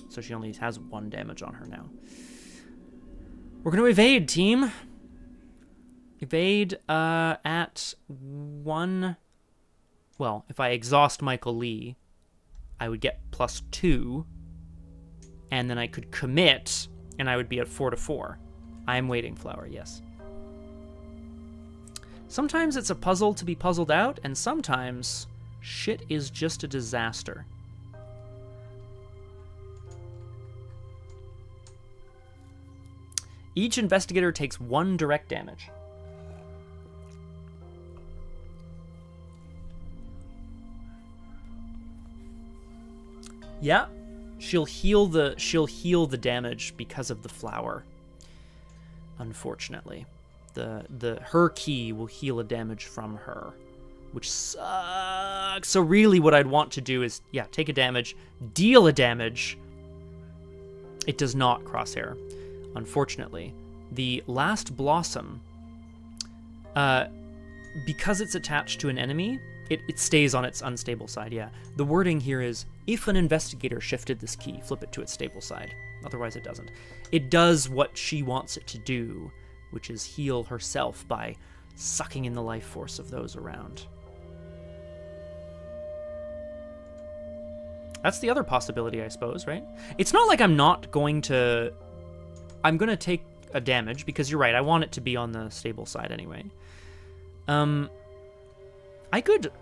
So she only has 1 damage on her now. We're going to evade, team. Evade at 1... Well, if I exhaust Michael Lee, I would get +2. And then I could commit, and I would be at 4/4. I'm waiting, Flower, yes. Sometimes it's a puzzle to be puzzled out, and sometimes shit is just a disaster. Each investigator takes 1 direct damage. Yeah, she'll heal the damage because of the flower. Unfortunately, her key will heal a damage from her, which sucks. So really, what I'd want to do is, yeah, take a damage, deal a damage. It does not, Crosshair. Unfortunately, the last blossom, because it's attached to an enemy, it stays on its unstable side, yeah. The wording here is, if an investigator shifted this key, flip it to its stable side. Otherwise it doesn't. It does what she wants it to do, which is heal herself by sucking in the life force of those around. That's the other possibility, I suppose, right? It's not like I'm not going to... I'm going to take a damage, because you're right, I want it to be on the stable side anyway. I could...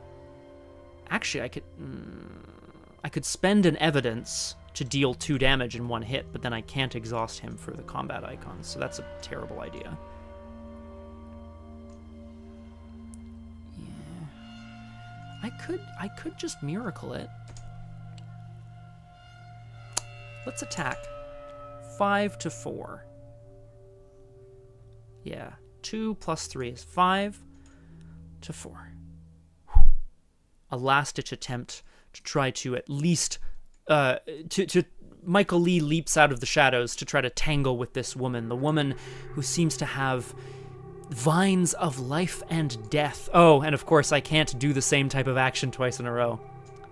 Actually, I could spend an evidence to deal 2 damage in 1 hit, but then I can't exhaust him for the combat icons, so that's a terrible idea. Yeah. I could just miracle it. Let's attack. 5 to 4. Yeah. 2 plus 3 is 5 to 4. A last-ditch attempt to try to at least... Michael Lee leaps out of the shadows to try to tangle with this woman. The woman who seems to have vines of life and death. Oh, and of course I can't do the same type of action twice in a row.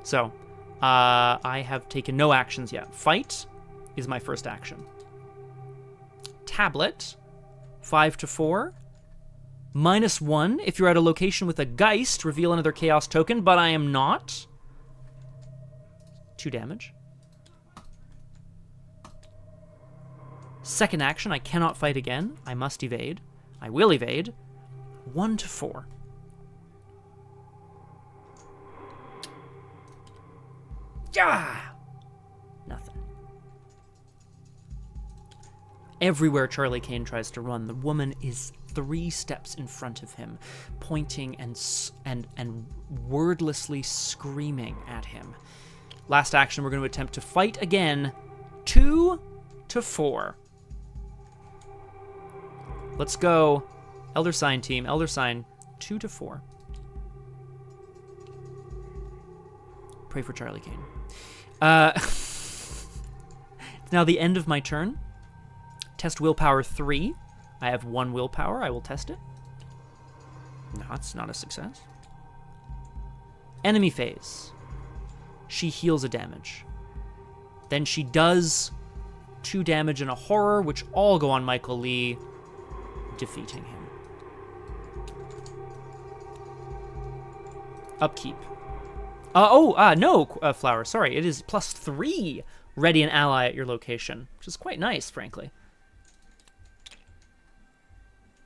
So, I have taken no actions yet. Fight is my first action. Tablet, 5 to 4. -1 if you're at a location with a Geist, reveal another Chaos token, but I am not. 2 damage. Second action, I cannot fight again. I must evade. I will evade. 1 to 4. Ah! Nothing. Everywhere Charlie Kane tries to run, the woman is 3 steps in front of him, pointing and wordlessly screaming at him. Last action, we're going to attempt to fight again. 2 to 4. Let's go. Elder Sign team. Elder Sign. 2 to 4. Pray for Charlie Kane. It's now the end of my turn. Test willpower 3. I have 1 willpower. I will test it. No, it's not a success. Enemy phase. She heals a damage. Then she does 2 damage and a horror, which all go on Michael Lee, defeating him. Upkeep. No, Flower, sorry. It is +3. Ready an ally at your location, which is quite nice, frankly.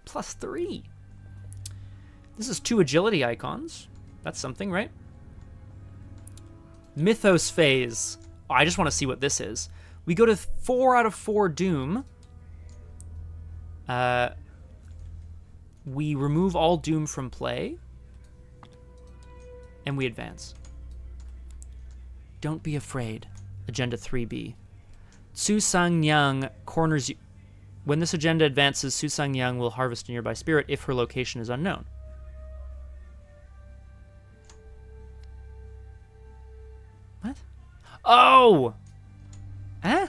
+3. This is 2 agility icons. That's something, right? Mythos phase. Oh, I just want to see what this is. We go to 4 out of 4 Doom. We remove all Doom from play. And we advance. Don't be afraid. Agenda 3B. Su Sang-Yang corners you. When this agenda advances, Su Sang-Yang will harvest a nearby spirit if her location is unknown. What? Oh! Huh?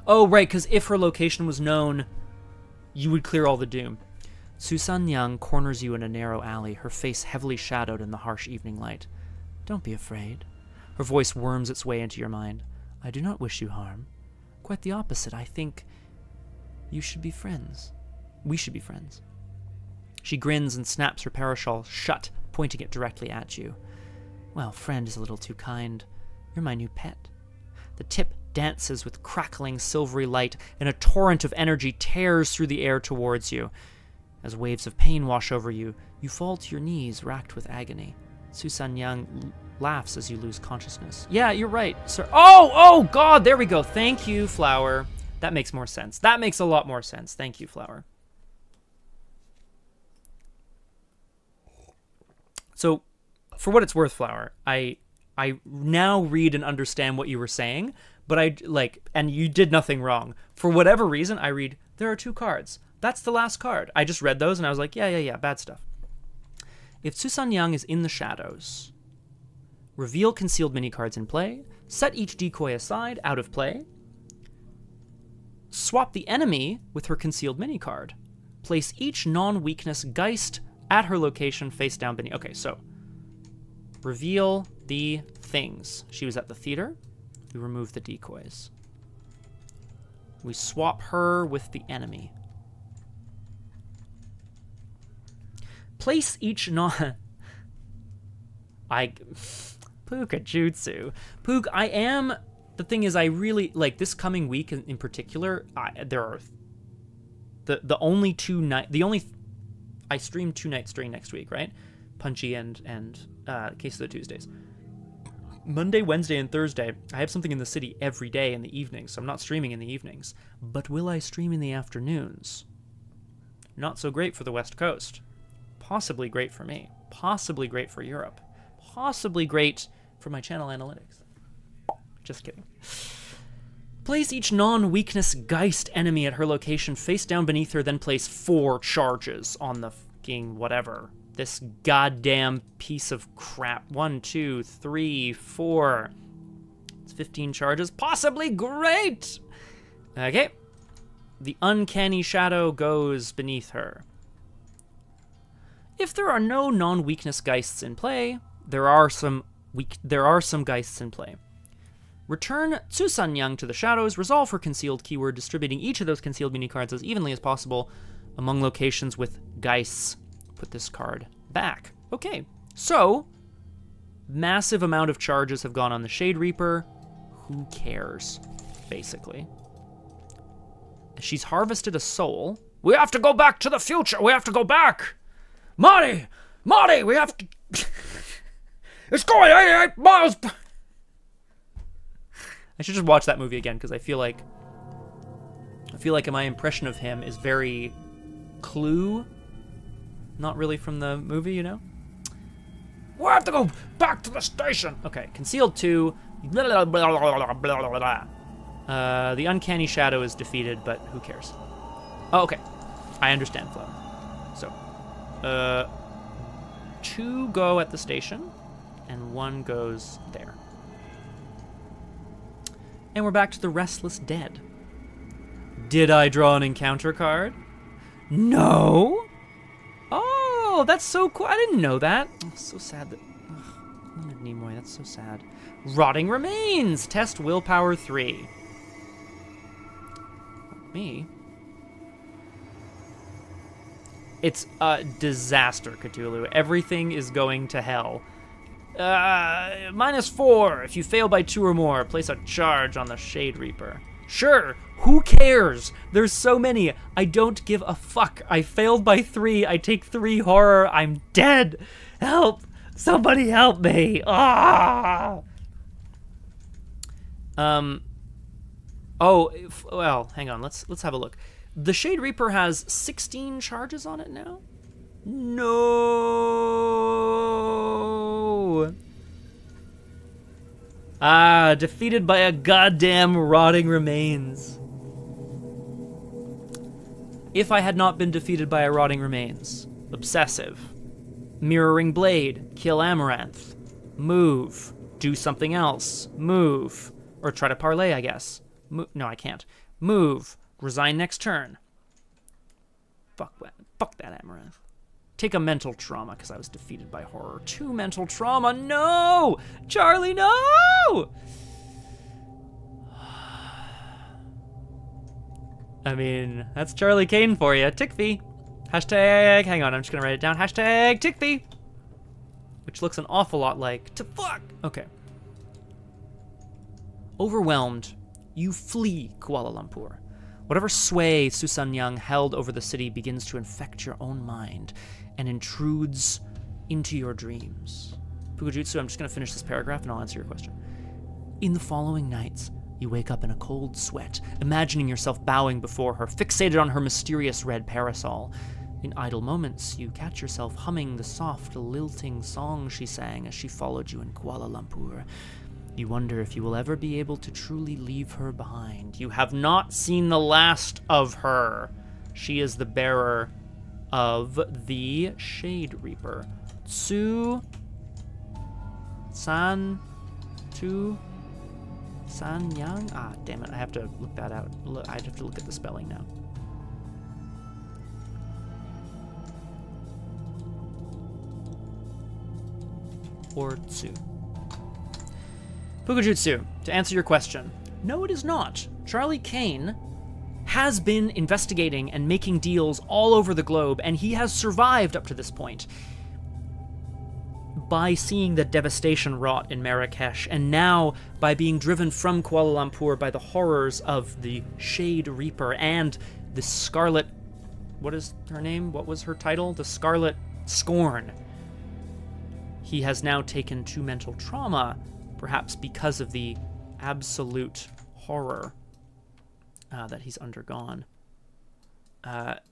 Oh, right, because if her location was known, you would clear all the Doom. Su Sang-Yang corners you in a narrow alley, her face heavily shadowed in the harsh evening light. Don't be afraid. Her voice worms its way into your mind. I do not wish you harm. Quite the opposite. I think you should be friends. We should be friends. She grins and snaps her parasol shut, pointing it directly at you. Well, friend is a little too kind. You're my new pet. The tip dances with crackling silvery light, and a torrent of energy tears through the air towards you. As waves of pain wash over you, you fall to your knees, racked with agony. Su Sang-Yang laughs as you lose consciousness. Yeah, you're right, sir. Oh, God, there we go. Thank you, Flower. That makes more sense. That makes a lot more sense. Thank you, Flower. So, for what it's worth, Flower, I now read and understand what you were saying, but and you did nothing wrong. For whatever reason, I read, there are 2 cards. That's the last card. I just read those and I was like, yeah, bad stuff. If Su Sang-Yang is in the shadows, reveal concealed mini-cards in play, set each decoy aside, out of play, swap the enemy with her concealed mini-card, place each non-weakness Geist at her location face down beneath. Okay, so reveal the things. She was at the theater. We remove the decoys. We swap her with the enemy. Place each Pukajutsu. Pook, I am... The thing is, I really... Like, this coming week in particular, there are... The only two night... The only... I stream 2 nights during next week, right? Punchy and Case of the Tuesdays. Monday, Wednesday, and Thursday, I have something in the city every day in the evenings, so I'm not streaming in the evenings. But will I stream in the afternoons? Not so great for the West Coast. Possibly great for me. Possibly great for Europe. Possibly great for my channel analytics. Just kidding. Place each non-weakness Geist enemy at her location face down beneath her, then place 4 charges on the fucking whatever. This goddamn piece of crap. 1, 2, 3, 4. It's 15 charges. Possibly great! Okay. The uncanny shadow goes beneath her. If there are no non-weakness Geists in play, there are some Geists in play. Return Tsusanyang to the shadows, resolve her concealed keyword, distributing each of those concealed mini cards as evenly as possible among locations with Geists. Put this card back. Okay, so massive amount of charges have gone on the Shade Reaper. Who cares, basically? She's harvested a soul. We have to go back to the future. We have to go back. Marty, we have to... It's going 88 miles... I should just watch that movie again, because I feel like my impression of him is very Clue, not really from the movie, you know? We have to go back to the station! Okay, Concealed 2, blah, blah, blah, blah, blah, blah. The Uncanny Shadow is defeated, but who cares? Oh, okay. I understand, Flo. So, 2 go at the station, and 1 goes there. And we're back to the Restless Dead. Did I draw an encounter card? No? Oh, that's so cool. I didn't know that. Oh, so sad that... Leonard Nimoy, that's so sad. Rotting Remains! Test Willpower 3. Me? It's a disaster, Cthulhu. Everything is going to hell. -4. If you fail by 2 or more, place a charge on the Shade Reaper. Sure, who cares? There's so many. I don't give a fuck. I failed by 3. I take 3 horror. I'm dead. Help. Somebody help me. Ah! Oh, well, hang on. Let's have a look. The Shade Reaper has 16 charges on it now? No. Ah, defeated by a goddamn Rotting Remains. If I had not been defeated by a Rotting Remains, Obsessive, Mirroring Blade, kill Amaranth, move, do something else, move, or try to parlay, I guess. No, I can't. Move, resign next turn. Fuck that Amaranth. Take a mental trauma because I was defeated by horror. 2 mental trauma. No! Charlie, no! I mean, that's Charlie Kane for you. Tickfee. Hashtag, hang on, I'm just going to write it down. Hashtag Tickfee. Which looks an awful lot like to fuck. Okay. Overwhelmed, you flee Kuala Lumpur. Whatever sway Susanyang held over the city begins to infect your own mind and intrudes into your dreams. Pukajutsu, I'm just going to finish this paragraph and I'll answer your question. In the following nights, you wake up in a cold sweat, imagining yourself bowing before her, fixated on her mysterious red parasol. In idle moments, you catch yourself humming the soft, lilting song she sang as she followed you in Kuala Lumpur. You wonder if you will ever be able to truly leave her behind. You have not seen the last of her. She is the bearer of the Shade Reaper. San Yang? Ah, damn it, I have to look that out. I have to look at the spelling now. Or Tsu. Pukajutsu, to answer your question, no it is not. Charlie Kane has been investigating and making deals all over the globe, and he has survived up to this point. by seeing the devastation wrought in Marrakesh, and now by being driven from Kuala Lumpur by the horrors of the Shade Reaper and the Scarlet... What is her name? What was her title? The Scarlet Scorn. He has now taken to mental trauma, perhaps because of the absolute horror that he's undergone.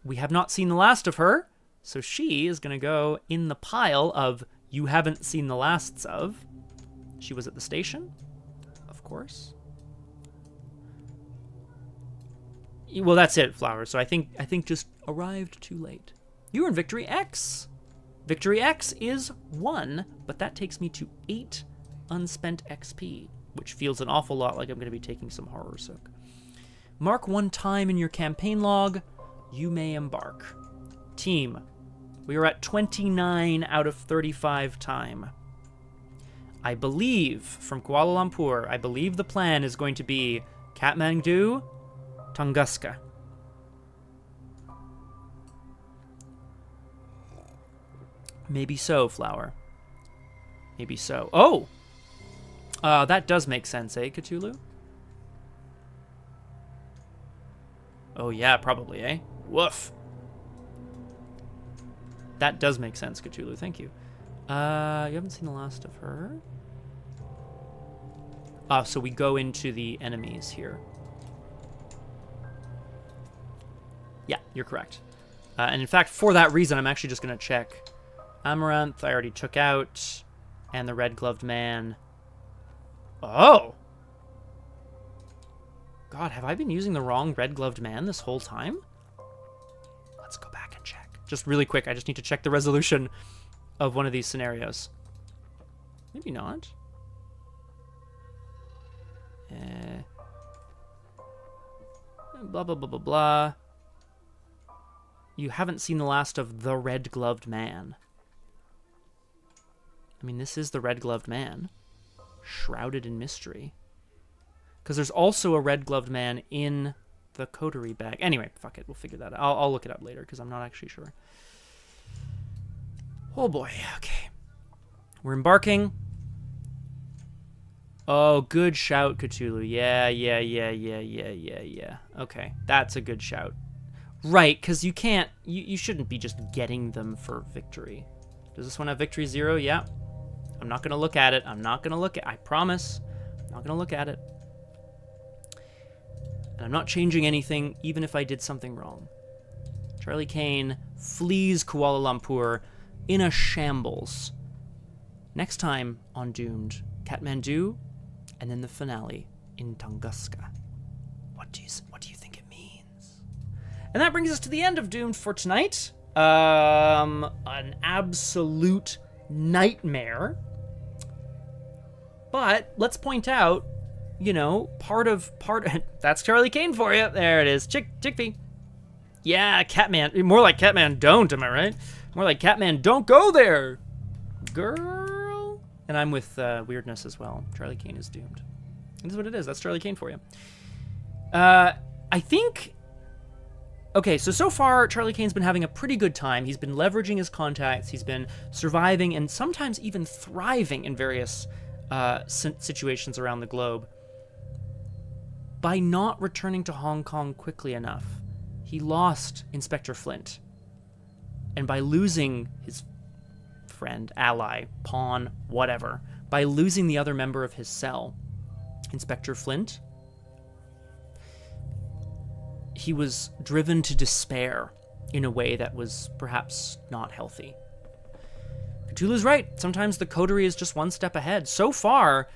We have not seen the last of her, so she is going to go in the pile of you haven't seen the lasts of. She was at the station, of course. Well, that's it, Flowers. So I think just arrived too late. You were in Victory X. Victory X is 1, but that takes me to 8 unspent XP, which feels an awful lot like I'm going to be taking some horror soak. Mark 1 time in your campaign log. You may embark. Team, we are at 29 out of 35 time. I believe, from Kuala Lumpur, I believe the plan is going to be Kathmandu, Tunguska. Maybe so, Flower. Maybe so. Oh! That does make sense, eh, Cthulhu? Oh, yeah, probably, eh? Woof. That does make sense, Cthulhu. Thank you. You haven't seen the last of her. So we go into the enemies here. Yeah, you're correct. And in fact, for that reason, I'm actually just going to check. Amaranth, I already took out. And the red-gloved man. Oh! God, have I been using the wrong red-gloved man this whole time? Let's go back and check. Just really quick, I just need to check the resolution of one of these scenarios. Maybe not. Blah, blah, blah, blah, blah. You haven't seen the last of the red-gloved man. I mean, this is the red-gloved man. Shrouded in mystery. Because there's also a red-gloved man in the coterie bag. Anyway, fuck it. We'll figure that out. I'll look it up later because I'm not actually sure. Oh, boy. Okay. We're embarking. Oh, good shout, Cthulhu. Yeah. Okay, that's a good shout. Right, because you can't... You shouldn't be just getting them for victory. Does this one have victory 0? Yeah. I'm not going to look at it. I'm not going to look at it. I promise. I'm not going to look at it. And I'm not changing anything, even if I did something wrong. Charlie Kane flees Kuala Lumpur in a shambles. Next time on Doomed, Kathmandu, and then the finale in Tunguska. What do you think it means? And that brings us to the end of Doomed for tonight. An absolute nightmare. But let's point out, you know, part that's Charlie Kane for you. There it is. Chickpea. Yeah, Catman. More like Catman don't, am I right? More like Catman don't go there, girl. And I'm with weirdness as well. Charlie Kane is doomed. This is what it is. That's Charlie Kane for you. I think... Okay, so far, Charlie Kane's been having a pretty good time. He's been leveraging his contacts. He's been surviving and sometimes even thriving in various situations around the globe. By not returning to Hong Kong quickly enough, he lost Inspector Flint. And by losing his friend, ally, pawn, whatever, by losing the other member of his cell, Inspector Flint, he was driven to despair in a way that was perhaps not healthy. Cthulhu's right. Sometimes the coterie is just one step ahead. So far,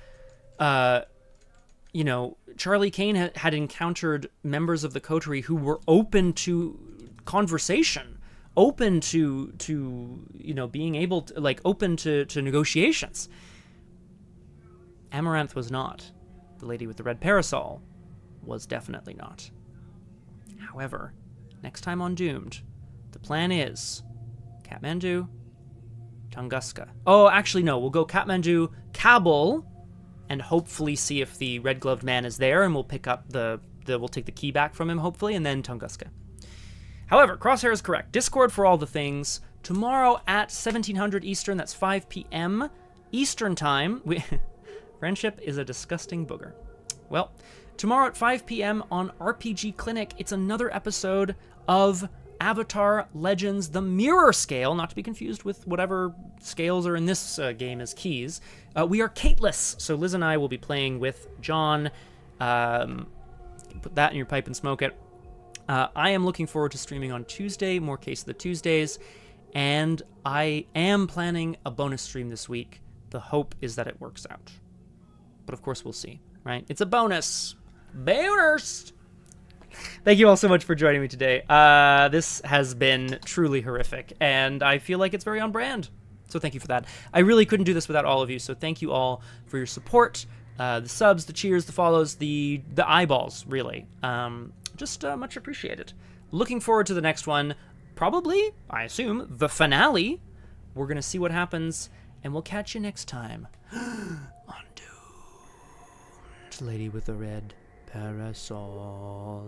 you know, Charlie Kane had encountered members of the coterie who were open to conversation, open to you know, being able to, like, open to negotiations. Amaranth was not. The lady with the red parasol was definitely not. However, next time on Doomed, the plan is Kathmandu, Tunguska. Oh, actually, no. We'll go Kathmandu, Kabul, and hopefully see if the red-gloved man is there, and we'll pick up we'll take the key back from him, hopefully, and then Tunguska. However, Crosshair is correct. Discord for all the things. tomorrow at 1700 Eastern, that's 5 p.m. Eastern time. Friendship is a disgusting booger. Well, tomorrow at 5 p.m. on RPG Clinic, it's another episode of Avatar Legends, the Mirror Scale, not to be confused with whatever scales are in this game as keys. We are Kateless, so Liz and I will be playing with John. Put that in your pipe and smoke it. I am looking forward to streaming on Tuesday, more Case of the Tuesdays, and I am planning a bonus stream this week. The hope is that it works out. But of course we'll see, right? It's a bonus. Bonus! Thank you all so much for joining me today. This has been truly horrific, and I feel like it's very on brand. So thank you for that. I really couldn't do this without all of you, so thank you all for your support, the subs, the cheers, the follows, the eyeballs, really. Just much appreciated. Looking forward to the next one. Probably, I assume, the finale. We're going to see what happens, and we'll catch you next time on Doomed Lady with the Red Parasol.